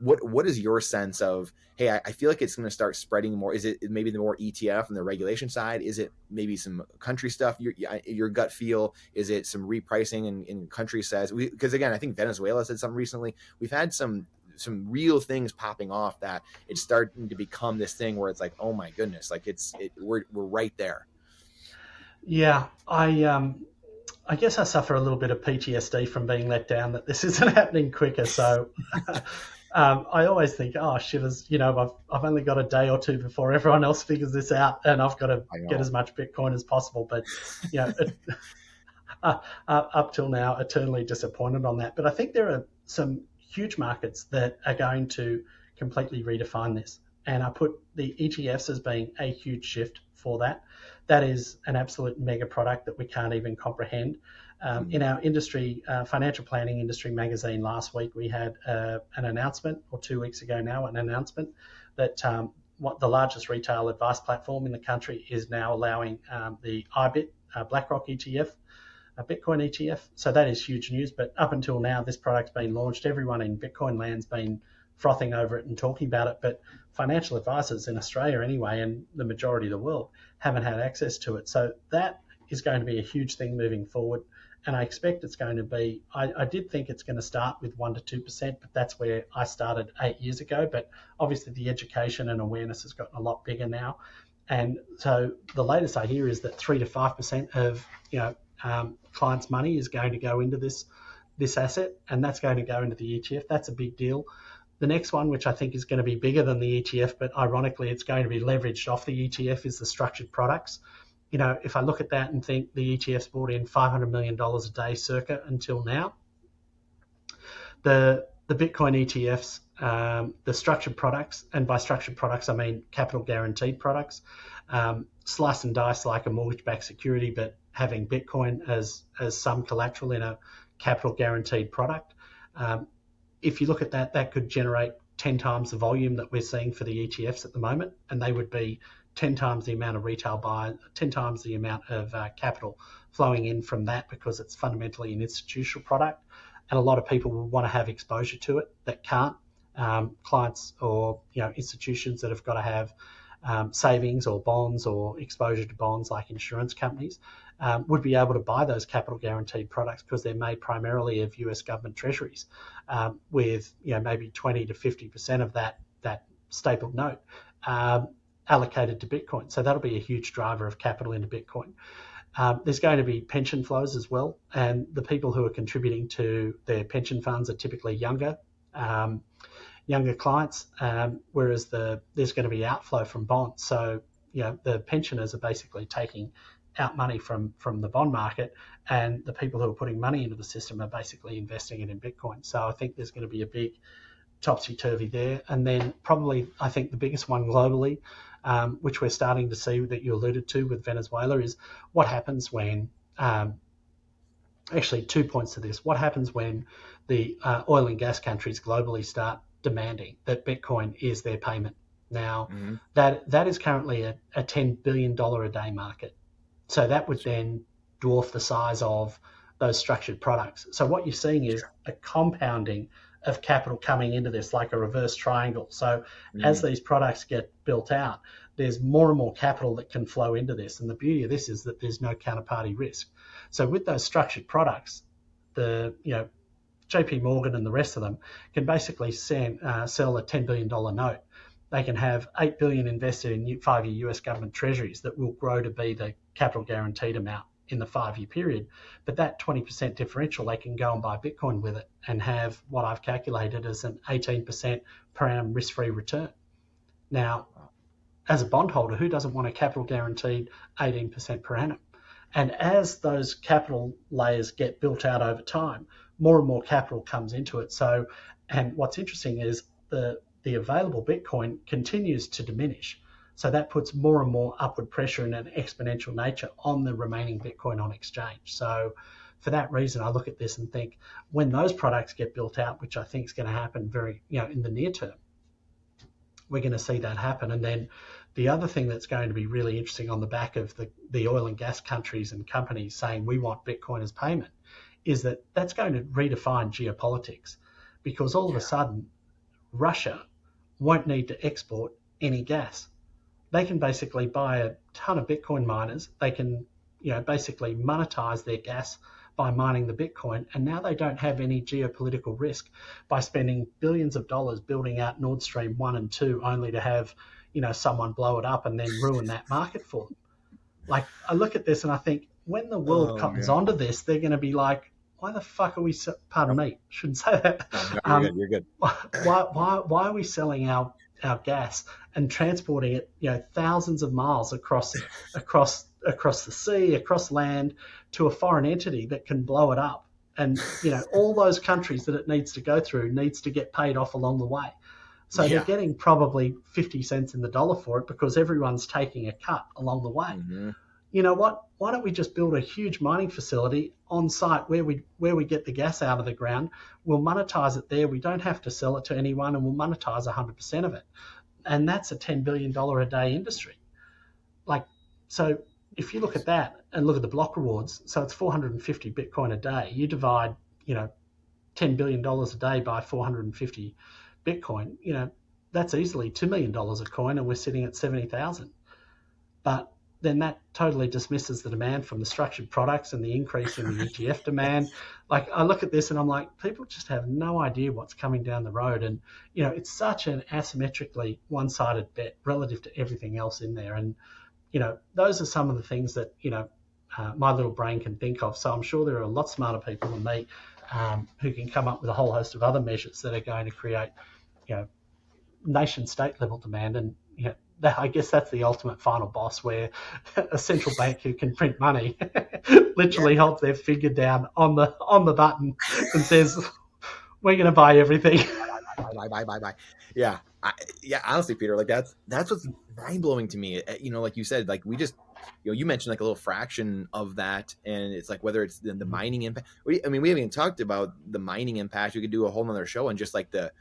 what is your sense of, hey, I feel like it's going to start spreading more? Is it maybe the more ETF and the regulation side? Is it maybe some country stuff? Your gut feel? Is it some repricing in country says? Because again, I think Venezuela said something recently. We've had some real things popping off that it's starting to become this thing where it's like, oh my goodness, like we're right there. Yeah, I guess I suffer a little bit of PTSD from being let down that this isn't happening quicker. So I always think, oh, shivers, I've only got a day or two before everyone else figures this out, and I've got to get as much Bitcoin as possible. But, up till now, eternally disappointed on that. But I think there are some huge markets that are going to completely redefine this. And I put the ETFs as being a huge shift for that. That is an absolute mega product that we can't even comprehend. In our industry, financial planning industry magazine last week, we had an announcement, or 2 weeks ago now, an announcement that the largest retail advice platform in the country is now allowing the IBIT BlackRock ETF, a Bitcoin ETF. So that is huge news. But up until now, this product's been launched. Everyone in Bitcoin land's been frothing over it and talking about it. But financial advisors in Australia anyway, and the majority of the world, haven't had access to it. So that is going to be a huge thing moving forward. and I expect it's going to be, I did think it's going to start with 1% to 2%, but that's where I started 8 years ago. But obviously the education and awareness has gotten a lot bigger now. And so the latest I hear is that 3% to 5% of clients' money is going to go into this asset, and that's going to go into the ETF. That's a big deal. The next one, which I think is going to be bigger than the ETF, but ironically it's going to be leveraged off the ETF, is the structured products. If I look at that and think the ETF's brought in $500 million a day circa until now, the Bitcoin ETFs, the structured products, and by structured products I mean capital guaranteed products, slice and dice like a mortgage-backed security, but having Bitcoin as some collateral in a capital guaranteed product. If you look at that, that could generate 10 times the volume that we're seeing for the ETFs at the moment, and they would be 10 times the amount of retail buyers, 10 times the amount of capital flowing in from that, because it's fundamentally an institutional product, and a lot of people will want to have exposure to it that can't. Clients or institutions that have got to have savings or bonds or exposure to bonds like insurance companies would be able to buy those capital guaranteed products because they're made primarily of US government treasuries with maybe 20 to 50% of that stapled note allocated to Bitcoin. So that'll be a huge driver of capital into Bitcoin. There's going to be pension flows as well, and the people who are contributing to their pension funds are typically younger clients, whereas there's going to be outflow from bonds. So the pensioners are basically taking out money from the bond market, and the people who are putting money into the system are basically investing it in Bitcoin. So I think there's going to be a big topsy-turvy there. And then probably I think the biggest one globally, which we're starting to see that you alluded to with Venezuela, is what happens when, actually 2 points to this, what happens when the oil and gas countries globally start demanding that Bitcoin is their payment. Now, that is currently a $10 billion a day market. So that would then dwarf the size of those structured products. So what you're seeing is a compounding of capital coming into this, like a reverse triangle. So as these products get built out, there's more and more capital that can flow into this. And the beauty of this is that there's no counterparty risk. So with those structured products, the JP Morgan and the rest of them can basically sell a $10 billion note. They can have $8 billion invested in 5-year US government treasuries that will grow to be the capital guaranteed amount in the 5-year period. But that 20% differential, they can go and buy Bitcoin with it and have what I've calculated as an 18% per annum risk-free return. Now, as a bondholder, who doesn't want a capital guaranteed 18% per annum? And as those capital layers get built out over time, more and more capital comes into it. So, and what's interesting is the available Bitcoin continues to diminish. So that puts more and more upward pressure in an exponential nature on the remaining Bitcoin on exchange. So for that reason, I look at this and think when those products get built out, which I think is going to happen very, in the near term, we're going to see that happen. And then the other thing that's going to be really interesting on the back of the oil and gas countries and companies saying we want Bitcoin as payment is that that's going to redefine geopolitics, because all of a sudden Russia won't need to export any gas. They can basically buy a ton of Bitcoin miners. They can, basically monetize their gas by mining the Bitcoin, and now they don't have any geopolitical risk by spending billions of dollars building out Nord Stream 1 and 2 only to have, someone blow it up and then ruin that market for them. Like, I look at this and I think when the world comes onto this, they're going to be like, why the fuck are we, pardon me, shouldn't say that. No, you're good. Why are we selling our gas and transporting it, thousands of miles across the sea, across land to a foreign entity that can blow it up? And, all those countries that it needs to go through needs to get paid off along the way. So they're getting probably 50 cents in the dollar for it because everyone's taking a cut along the way. Mm-hmm. You know what? Why don't we just build a huge mining facility on site where we get the gas out of the ground? We'll monetize it there. We don't have to sell it to anyone, and we'll monetize 100% of it. And that's a $10 billion a day industry. So if you look at that and look at the block rewards, so it's 450 Bitcoin a day. You divide, $10 billion a day by 450 Bitcoin, that's easily $2 million a coin, and we're sitting at 70,000. But then that totally dismisses the demand from the structured products and the increase in the ETF demand. Like, I look at this and I'm like, people just have no idea what's coming down the road. And, it's such an asymmetrically one-sided bet relative to everything else in there. And, those are some of the things that, my little brain can think of. So I'm sure there are a lot smarter people than me who can come up with a whole host of other measures that are going to create, nation state level demand. And I guess that's the ultimate final boss, where a central bank who can print money literally holds their finger down on the button and says, we're going to buy everything. Buy. Yeah. Honestly, Peter, like that's what's mind blowing to me. Like you said, like we just, you mentioned like a little fraction of that, and it's like whether it's the mining impact. We haven't even talked about the mining impact. We could do a whole nother show on just like the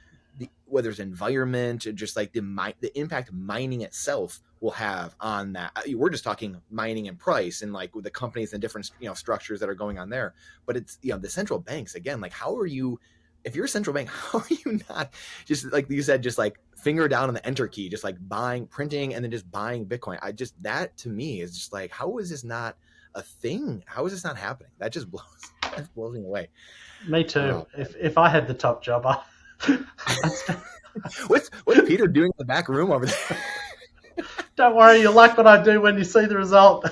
whether it's environment, or just like the impact mining itself will have on that. We're just talking mining and price, and like with the companies and different structures that are going on there. But it's the central banks again. Like, how are you? If you're a central bank, how are you not just like you said, just like finger down on the enter key, just like buying, printing, and then just buying Bitcoin? That to me is just like, how is this not a thing? How is this not happening? That just blows me away. Me too. If I had the top job, What's Peter doing in the back room over there? Don't worry, you'll like what I do when you see the result.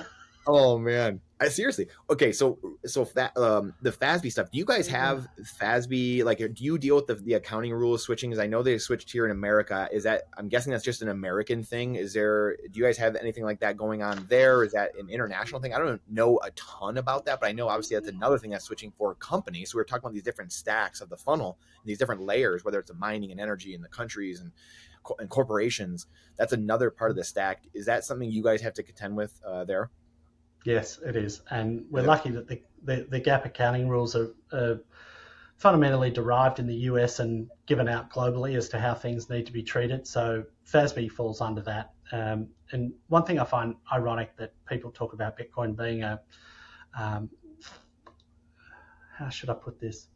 Oh man, seriously. Okay, so the FASB stuff. Do you guys have FASB? Like, do you deal with the accounting rules switching? Because I know they switched here in America. Is that? I'm guessing that's just an American thing. Do you guys have anything like that going on there? Is that an international thing? I don't know a ton about that, but I know obviously that's another thing that's switching for companies. So we're talking about these different stacks of the funnel, these different layers, whether it's the mining and energy and the countries and corporations. That's another part of the stack. Is that something you guys have to contend with there? Yes, it is. And we're lucky that the gap accounting rules are fundamentally derived in the US and given out globally as to how things need to be treated. So FASB falls under that. And one thing I find ironic that people talk about Bitcoin being how should I put this?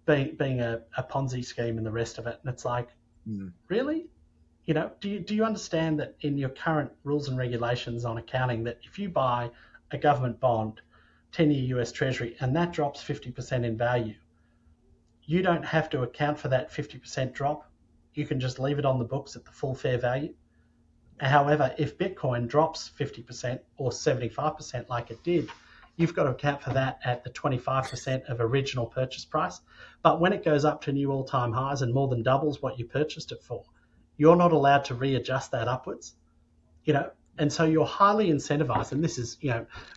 Being a Ponzi scheme and the rest of it. And it's like, really? Do you understand that in your current rules and regulations on accounting, that if you buy a government bond, 10-year US Treasury, and that drops 50% in value, you don't have to account for that 50% drop. You can just leave it on the books at the full fair value. However, if Bitcoin drops 50% or 75% like it did, you've got to account for that at the 25% of original purchase price. But when it goes up to new all-time highs and more than doubles what you purchased it for, you're not allowed to readjust that upwards, and so you're highly incentivized. And this is,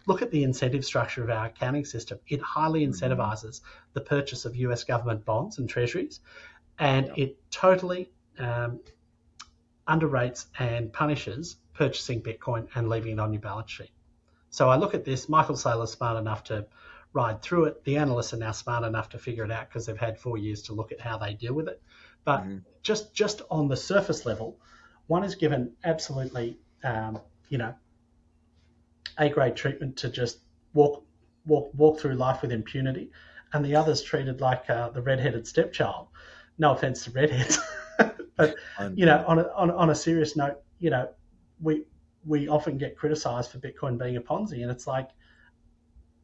look at the incentive structure of our accounting system. It highly incentivizes the purchase of US government bonds and treasuries, and it totally underrates and punishes purchasing Bitcoin and leaving it on your balance sheet. So I look at this. Michael Saylor's smart enough to ride through it. The analysts are now smart enough to figure it out because they've had 4 years to look at how they deal with it. But just on the surface level, one is given absolutely, A-grade treatment to just walk through life with impunity, and the other's treated like the redheaded stepchild. No offense to redheads, but on a serious note, we often get criticized for Bitcoin being a Ponzi, and it's like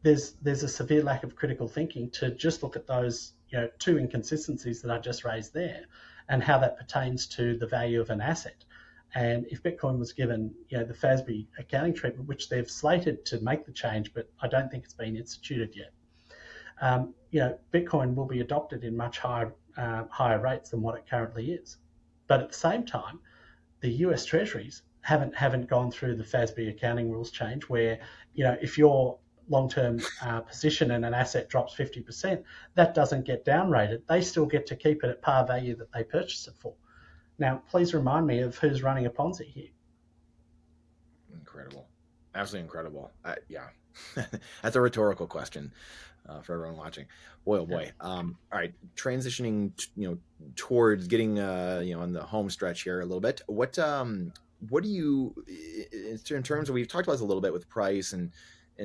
there's a severe lack of critical thinking to just look at those two inconsistencies that I just raised there, and how that pertains to the value of an asset. And if Bitcoin was given, the FASB accounting treatment, which they've slated to make the change, but I don't think it's been instituted yet, Bitcoin will be adopted in much higher rates than what it currently is. But at the same time, the US Treasuries haven't gone through the FASB accounting rules change, where if your long-term position and an asset drops 50%, that doesn't get downrated. They still get to keep it at par value that they purchased it for. Now, please remind me of who's running a Ponzi here. Incredible. Absolutely incredible. Yeah. That's a rhetorical question for everyone watching. Boy, oh boy. All right. Transitioning, towards getting, on the home stretch here a little bit. What do you, in terms of, we've talked about this a little bit with price and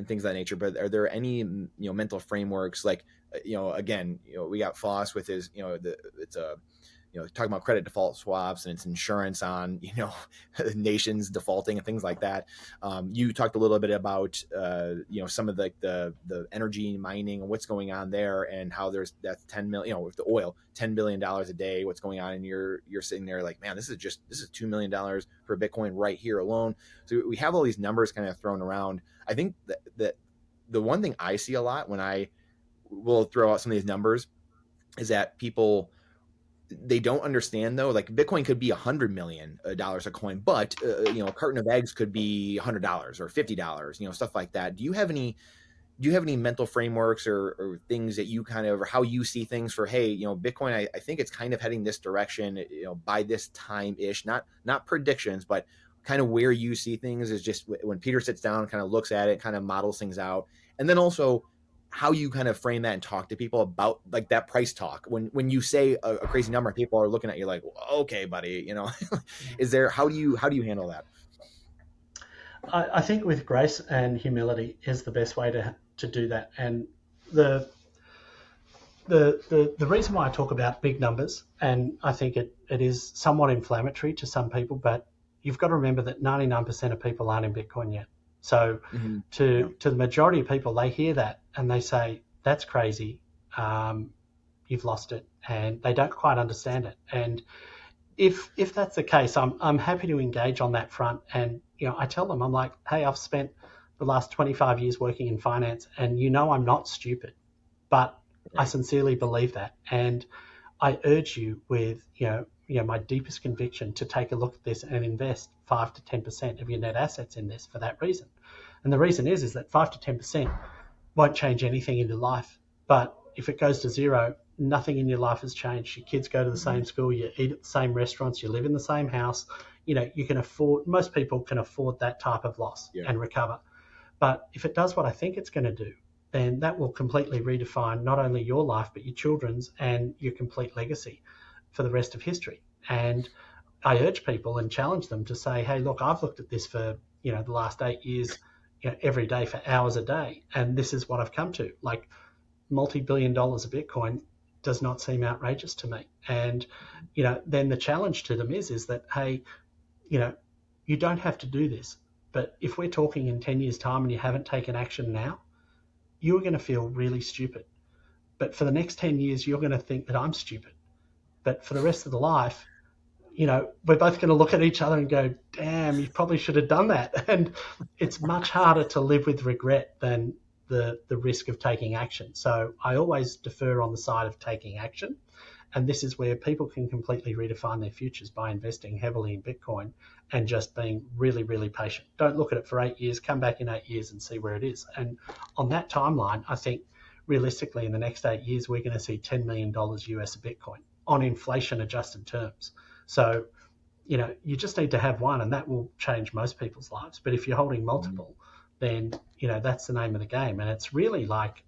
things of that nature, but are there any, mental frameworks like, again, we got Foss with his, it's a talking about credit default swaps and its insurance on, nations defaulting and things like that. You talked a little bit about, some of the energy mining and what's going on there, and how that's 10 million, with the oil, $10 billion a day, what's going on. And you're sitting there like, man, this is $2 million for Bitcoin right here alone. So we have all these numbers kind of thrown around. I think that the one thing I see a lot when I will throw out some of these numbers is that people, they don't understand, though, like Bitcoin could be $100 million a coin, but a carton of eggs could be $100 or $50, stuff like that. Do you have any mental frameworks or things that you kind of, or how you see things for, hey, Bitcoin, I think it's kind of heading this direction, by this time ish, not predictions, but kind of where you see things is just when Peter sits down, kind of looks at it, kind of models things out. And then also how you kind of frame that and talk to people about like that price talk. When you say a crazy number, people are looking at you like, well, okay, buddy, how do you handle that? I think with grace and humility is the best way to do that. And the reason why I talk about big numbers, and I think it is somewhat inflammatory to some people, but you've got to remember that 99% of people aren't in Bitcoin yet. So to the majority of people, they hear that and they say, that's crazy, you've lost it, and they don't quite understand it. And if that's the case, I'm happy to engage on that front. And I tell them, I'm like, hey, I've spent the last 25 years working in finance, and I'm not stupid, but I sincerely believe that. And I urge you with my deepest conviction to take a look at this and invest 5 to 10% of your net assets in this for that reason. And the reason is that 5 to 10% won't change anything in your life. But if it goes to zero, nothing in your life has changed. Your kids go to the same school, you eat at the same restaurants, you live in the same house. Most people can afford that type of loss and recover. But if it does what I think it's going to do, then that will completely redefine not only your life, but your children's and your complete legacy for the rest of history. And I urge people and challenge them to say, hey, look, I've looked at this for, the last 8 years, every day for hours a day. And this is what I've come to. Like, multi-billion dollars of Bitcoin does not seem outrageous to me. And, then the challenge to them is that, hey, you don't have to do this. But if we're talking in 10 years' time and you haven't taken action now, you're going to feel really stupid. But for the next 10 years, you're going to think that I'm stupid. But for the rest of the life, we're both going to look at each other and go, damn, you probably should have done that. And it's much harder to live with regret than the risk of taking action. So I always defer on the side of taking action. And this is where people can completely redefine their futures by investing heavily in Bitcoin and just being really, really patient. Don't look at it for 8 years, come back in 8 years and see where it is. And on that timeline, I think realistically in the next 8 years, we're going to see $10 million US of Bitcoin on inflation adjusted terms. So, you just need to have one and that will change most people's lives. But if you're holding multiple, then, that's the name of the game. And it's really like,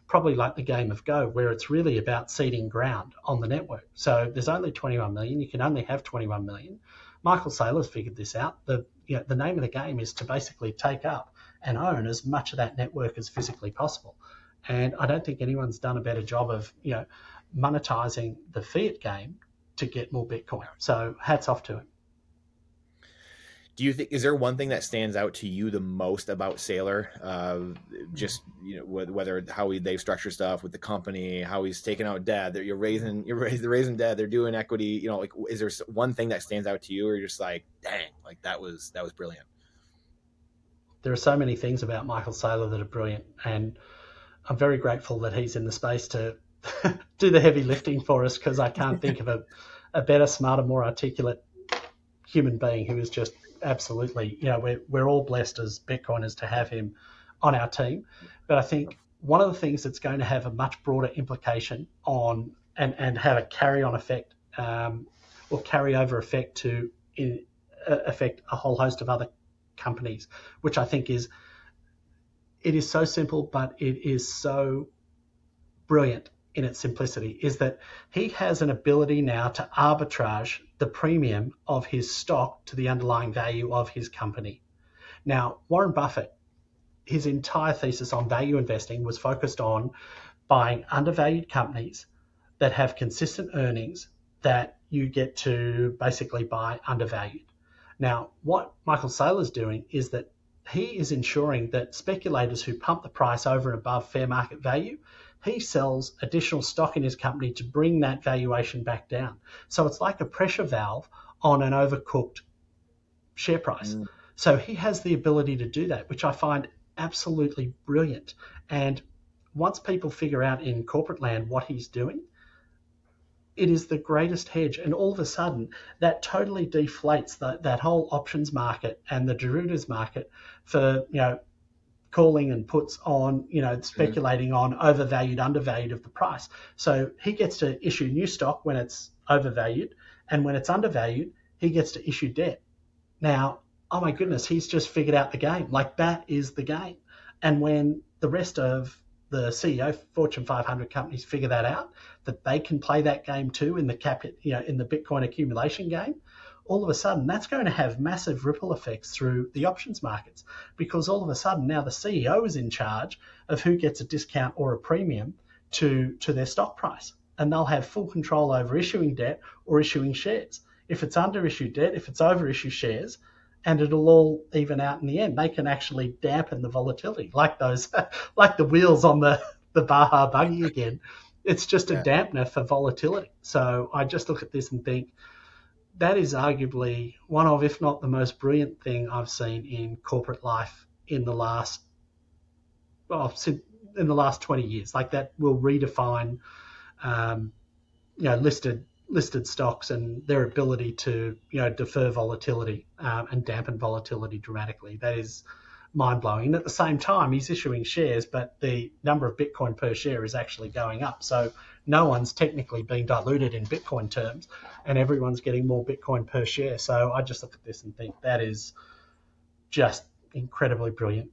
probably like the game of Go, where it's really about seeding ground on the network. So there's only 21 million. You can only have 21 million. Michael Saylor's figured this out. The name of the game is to basically take up and own as much of that network as physically possible. And I don't think anyone's done a better job of, monetizing the fiat game to get more Bitcoin. So hats off to him. Do you think, is there one thing that stands out to you the most about Saylor? Just, whether how they structure stuff with the company, how he's taking out debt, you're raising debt, they're doing equity, is there one thing that stands out to you, or you're just like, dang, like that was brilliant? There are so many things about Michael Saylor that are brilliant, and I'm very grateful that he's in the space to do the heavy lifting for us, because I can't think of a better, smarter, more articulate human being who is just absolutely, we're all blessed as Bitcoiners to have him on our team. But I think one of the things that's going to have a much broader implication on and have a carry-on effect or carry-over effect to affect a whole host of other companies, which I think it is so simple, but it is so brilliant in its simplicity, is that he has an ability now to arbitrage the premium of his stock to the underlying value of his company. Now, Warren Buffett, his entire thesis on value investing was focused on buying undervalued companies that have consistent earnings that you get to basically buy undervalued. Now, what Michael Saylor's doing is that he is ensuring that speculators who pump the price over and above fair market value, he sells additional stock in his company to bring that valuation back down. So it's like a pressure valve on an overcooked share price. So he has the ability to do that, which I find absolutely brilliant. And once people figure out in corporate land what he's doing, it is the greatest hedge. And all of a sudden, that totally deflates that whole options market and the derivatives market for, calling and puts on, speculating on overvalued, undervalued of the price. So he gets to issue new stock when it's overvalued, and when it's undervalued, he gets to issue debt. Now, oh my goodness, he's just figured out the game. Like, that is the game. And when the rest of the CEO Fortune 500 companies figure that out, that they can play that game too in the in the Bitcoin accumulation game, all of a sudden that's going to have massive ripple effects through the options markets, because all of a sudden now the CEO is in charge of who gets a discount or a premium to their stock price, and they'll have full control over issuing debt or issuing shares. If it's under issue debt, if it's over issue shares, and it'll all even out in the end. They can actually dampen the volatility, like those, like the wheels on the Baja buggy again. It's just a dampener for volatility. So I just look at this and think that is arguably one of, if not the most brilliant thing I've seen in corporate life in the last 20 years. Like, that will redefine, listed stocks and their ability to, defer volatility and dampen volatility dramatically. That is mind-blowing. And at the same time, he's issuing shares, but the number of Bitcoin per share is actually going up. So no one's technically being diluted in Bitcoin terms, and everyone's getting more Bitcoin per share. So I just look at this and think that is just incredibly brilliant.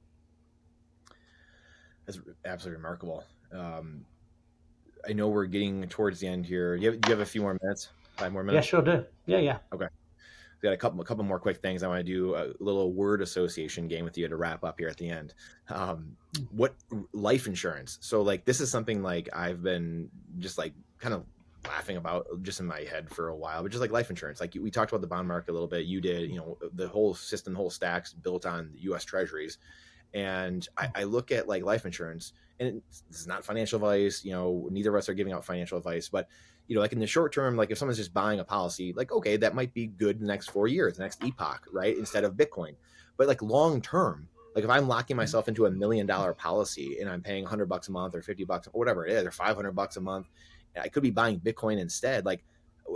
That's absolutely remarkable. I know we're getting towards the end here. Do you have a few more minutes? 5 more minutes? Yeah, sure do. Yeah. Okay. We got a couple more quick things. I want to do a little word association game with you to wrap up here at the end. What life insurance? So, like, this is something like I've been just like kind of laughing about just in my head for a while, but just like life insurance. Like, we talked about the bond market a little bit. You did, the whole system, the whole stack's built on the U.S. Treasuries. And I look at like life insurance, and this is not financial advice. Neither of us are giving out financial advice, but like in the short term, like if someone's just buying a policy, like, okay, that might be good the next 4 years, the next epoch, right? Instead of Bitcoin. But like long term, like if I'm locking myself into $1 million policy and I'm paying $100 a month or $50 or whatever it is, or $500 a month, I could be buying Bitcoin instead. Like,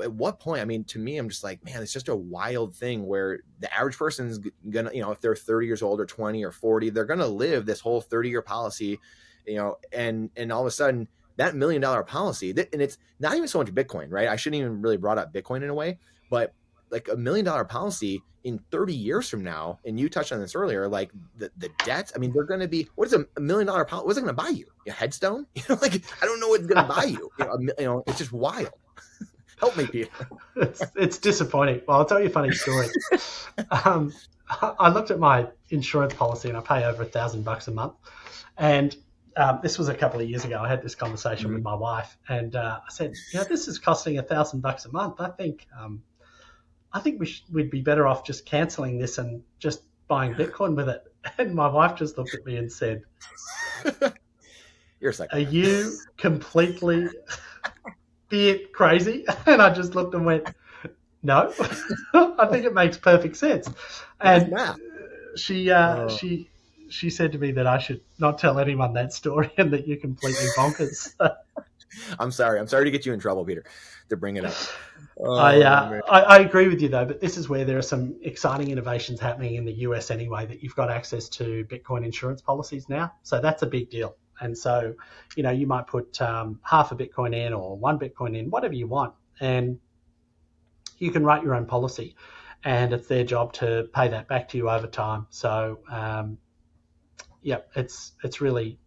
at what point? I mean, to me, I'm just like, man, it's just a wild thing where the average person's gonna, if they're 30 years old or 20 or 40, they're gonna live this whole 30-year policy, and all of a sudden that $1 million policy, and it's not even so much Bitcoin, right? I shouldn't even really brought up Bitcoin in a way, but like $1 million policy in 30 years from now, and you touched on this earlier, like the debts. I mean, they're going to be, what is $1 million policy? What's it going to buy you? A headstone? Like, I don't know what it's going to buy you. It's just wild. Help me, Peter. It's disappointing. Well, I'll tell you a funny story. I looked at my insurance policy, and I pay over $1,000 a month. And this was a couple of years ago. I had this conversation with my wife, and I said, this is costing $1,000 a month. I think we'd be better off just cancelling this and just buying Bitcoin with it. And my wife just looked at me and said, "You're a psycho. Are you completely crazy?" And I just looked and went, "No, I think it makes perfect sense." And she said to me that I should not tell anyone that story and that you're completely bonkers. I'm sorry to get you in trouble, Peter, to bring it up. I agree with you, though, but this is where there are some exciting innovations happening in the US anyway, that you've got access to Bitcoin insurance policies now. So that's a big deal. And so, you might put half a Bitcoin in or 1 Bitcoin in, whatever you want, and you can write your own policy, and it's their job to pay that back to you over time. So, it's really,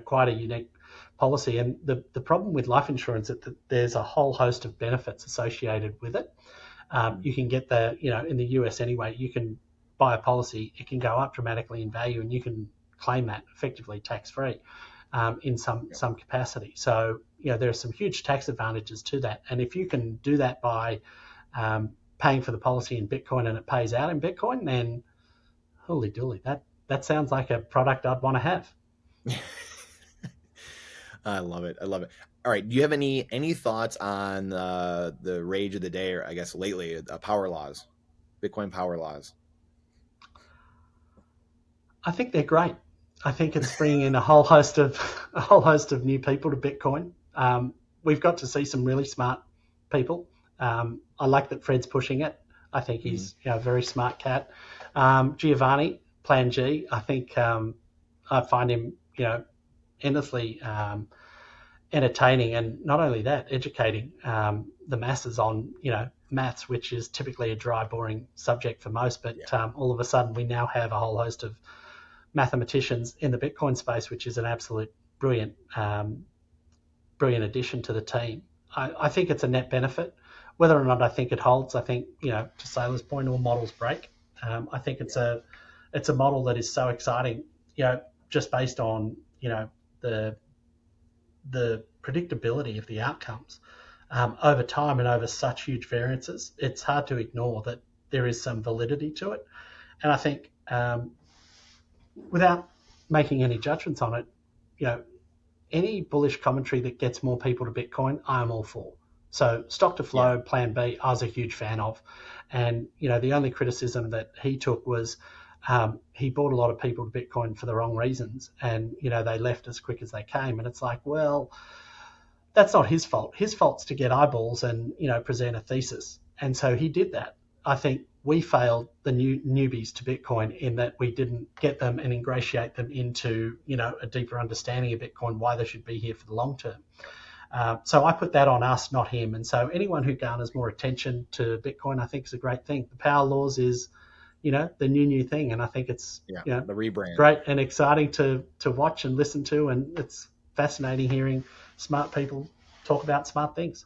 quite a unique policy. And the problem with life insurance is that there's a whole host of benefits associated with it. You can get in the US anyway, you can buy a policy, it can go up dramatically in value, and you can claim that effectively tax-free. in some capacity. So there are some huge tax advantages to that, and if you can do that by paying for the policy in Bitcoin and it pays out in Bitcoin, then holy dooly, that sounds like a product I'd want to have. I love it. All right, do you have any thoughts on the rage of the day, or I guess lately, power laws, Bitcoin power laws? I think they're great. I think it's bringing in a whole host of new people to Bitcoin. We've got to see some really smart people. I like that Fred's pushing it. I think he's a very smart cat. Giovanni, Plan G, I think I find him endlessly entertaining, and not only that, educating the masses on maths, which is typically a dry, boring subject for most. But all of a sudden, we now have a whole host of mathematicians in the Bitcoin space, which is an absolute brilliant addition to the team. I think it's a net benefit. Whether or not I think it holds, I think to Saylor's point, all models break. I think it's a model that is so exciting, just based on the predictability of the outcomes over time and over such huge variances. It's hard to ignore that there is some validity to it, and I think without making any judgments on it, any bullish commentary that gets more people to Bitcoin, I'm all for. So stock to flow, Plan B, I was a huge fan of. And, the only criticism that he took was he brought a lot of people to Bitcoin for the wrong reasons. And, they left as quick as they came. And it's like, well, that's not his fault. His fault's to get eyeballs and, present a thesis. And so he did that. I think we failed the newbies to Bitcoin in that we didn't get them and ingratiate them into, a deeper understanding of Bitcoin, why they should be here for the long term. So I put that on us, not him. And so anyone who garners more attention to Bitcoin, I think is a great thing. The power laws is, the new thing. And I think it's the rebrand. Great and exciting to watch and listen to. And it's fascinating hearing smart people talk about smart things.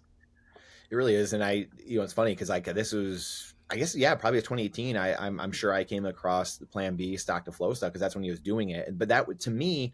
It really is. And it's funny because this was, I guess, probably 2018. I'm sure I came across the Plan B stock to flow stuff because that's when he was doing it. But that, to me,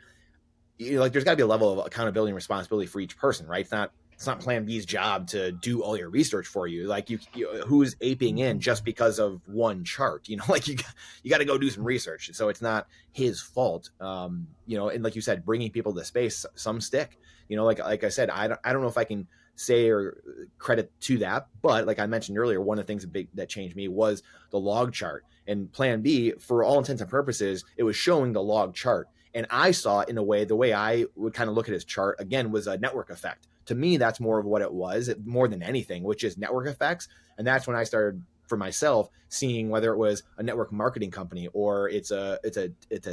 there's got to be a level of accountability and responsibility for each person, right? It's not Plan B's job to do all your research for you. Like you who's aping in just because of one chart? You got to go do some research. So it's not his fault. And like you said, bringing people to the space, some stick. Like I said, I don't know if I can say or credit to that, but like I mentioned earlier, one of the things that changed me was the log chart. And Plan B, for all intents and purposes, it was showing the log chart. And I saw it in a way, the way I would kind of look at his chart, again, was a network effect. To me, that's more of what it was, more than anything, which is network effects. And that's when I started, for myself, seeing whether it was a network marketing company or it's a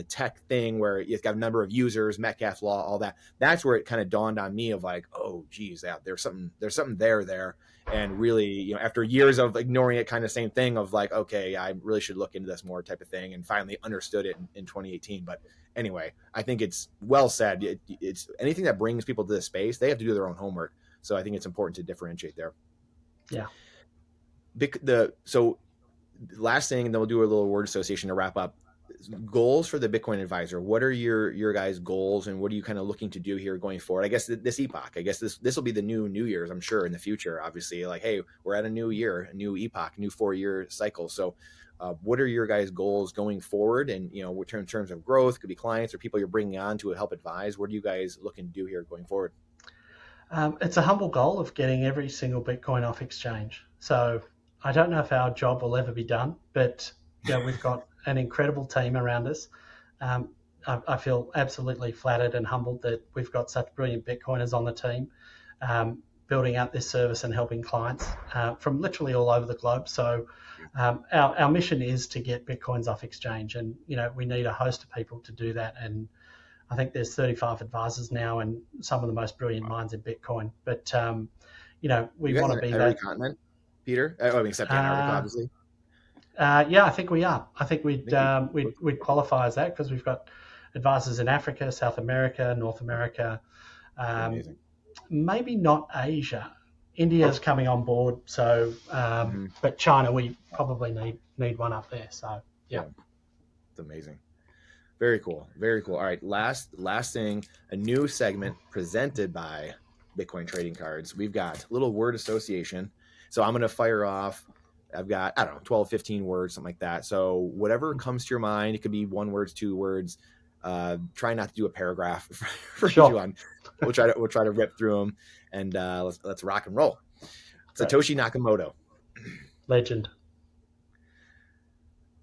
tech thing where it's got a number of users, Metcalfe's law, all that. That's where it kind of dawned on me of like, oh, geez, there's something there. And really, after years of ignoring it, kind of same thing of like, okay, I really should look into this more type of thing, and finally understood it in 2018. But anyway, I think it's well said. It's anything that brings people to this space, they have to do their own homework. So I think it's important to differentiate there. Yeah. So last thing, and then we'll do a little word association to wrap up. Goals for the Bitcoin Advisor. What are your guys' goals, and what are you kind of looking to do here going forward? I guess this epoch. I guess this will be the new Year's, I'm sure, in the future. Obviously, like, hey, we're at a new year, a new epoch, new 4-year cycle. So, what are your guys' goals going forward? And in terms of growth, could be clients or people you're bringing on to help advise. What are you guys looking to do here going forward? It's a humble goal of getting every single Bitcoin off exchange. So I don't know if our job will ever be done, but we've got an incredible team around us. I feel absolutely flattered and humbled that we've got such brilliant Bitcoiners on the team, building out this service and helping clients from literally all over the globe. So our mission is to get Bitcoins off exchange, and we need a host of people to do that. And I think there's 35 advisors now, and some of the most brilliant minds in Bitcoin. But we want to be every that continent, Peter. Except Antarctica, obviously. I think we are. I think we'd qualify as that because we've got advisors in Africa, South America, North America, maybe not Asia. India's coming on board, so but China, we probably need one up there. So yeah, it's amazing. Very cool. Very cool. All right. Last thing, a new segment presented by Bitcoin Trading Cards. We've got little word association. So I'm going to fire off. I've got, I don't know, 12, 15 words, something like that. So whatever comes to your mind, it could be 1 word, 2 words. Try not to do a paragraph for Sure. each one. We'll try to rip through them, and let's rock and roll. Great. Satoshi Nakamoto. Legend.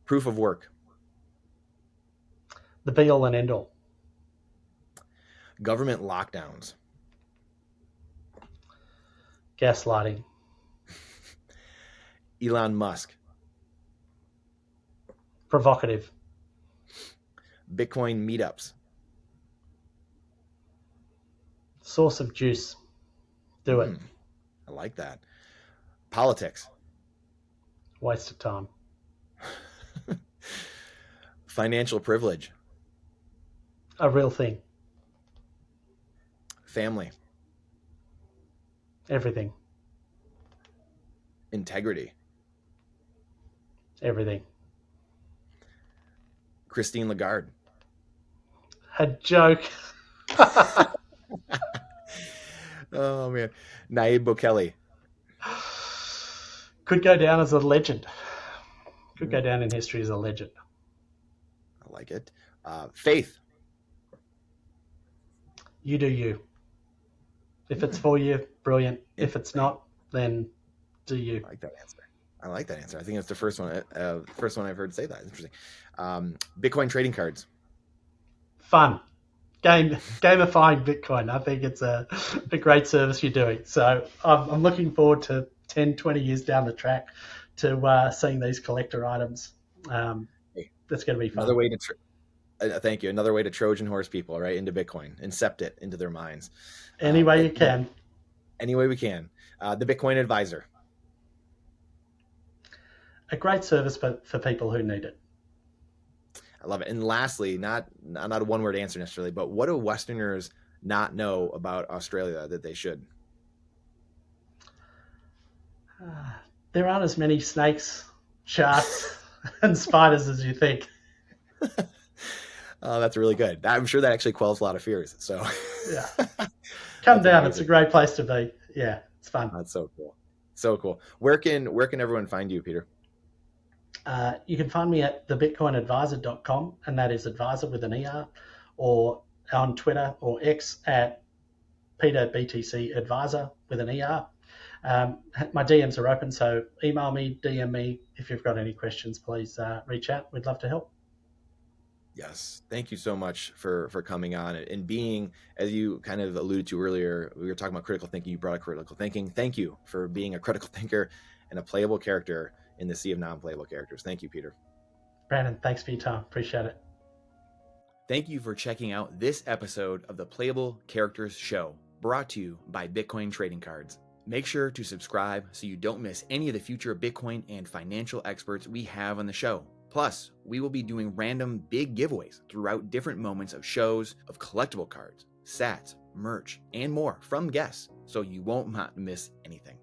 Proof of work. The be all and end all. Government lockdowns. Gaslighting. Elon Musk. Provocative. Bitcoin meetups. Source of juice. Do it. I like that. Politics. Waste of time. Financial privilege. A real thing. Family. Everything. Integrity. Everything. Christine Lagarde. A joke. Oh man. Nayib Bukele. Could go down as a legend. Could go down in history as a legend. I like it. Faith. You do you. If it's for you, brilliant. If it's not, then do you. I like that answer. I think it's the first one I've heard say that. It's interesting. Bitcoin trading cards. Fun. Gamifying Bitcoin. I think it's a great service you're doing. So I'm looking forward to 10, 20 years down the track to seeing these collector items. That's going to be fun. Another way to thank you. Another way to Trojan horse people right into Bitcoin, incept it into their minds. Any way you can. Any way we can. The Bitcoin Advisor. A great service for people who need it. I love it. And lastly, not a one-word answer necessarily, but what do Westerners not know about Australia that they should? There aren't as many snakes, sharks, and spiders as you think. Oh, that's really good. I'm sure that actually quells a lot of fears. So yeah, come down. Amazing. It's a great place to be. Yeah, it's fun. That's so cool. So cool. Where can everyone find you, Peter? You can find me at thebitcoinadvisor.com, and that is advisor with an ER, or on Twitter or X at PeterBTC Advisor with an ER. My DMs are open, so email me, DM me. If you've got any questions, please reach out. We'd love to help. Yes. Thank you so much for coming on and being, as you kind of alluded to earlier, we were talking about critical thinking. You brought up critical thinking. Thank you for being a critical thinker and a playable character in the sea of non-playable characters. Thank you, Peter. Brandon, thanks for your time. Appreciate it. Thank you for checking out this episode of the Playable Characters Show, brought to you by Bitcoin Trading Cards. Make sure to subscribe so you don't miss any of the future Bitcoin and financial experts we have on the show. Plus, we will be doing random big giveaways throughout different moments of shows of collectible cards, sats, merch, and more from guests, so you won't miss anything.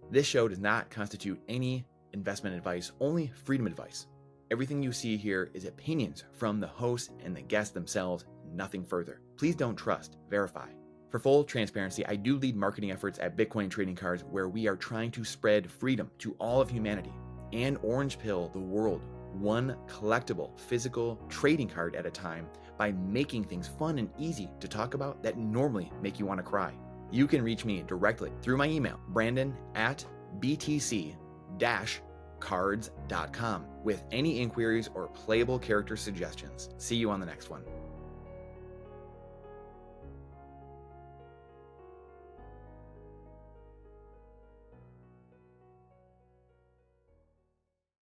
This show does not constitute any investment advice, only freedom advice. Everything you see here is opinions from the host and the guests themselves, nothing further. Please don't trust, verify. For full transparency, I do lead marketing efforts at Bitcoin Trading Cards, where we are trying to spread freedom to all of humanity and orange pill the world, one collectible physical trading card at a time, by making things fun and easy to talk about that normally make you want to cry. You can reach me directly through my email, brandon@btc-cards.com, with any inquiries or playable character suggestions. See you on the next one.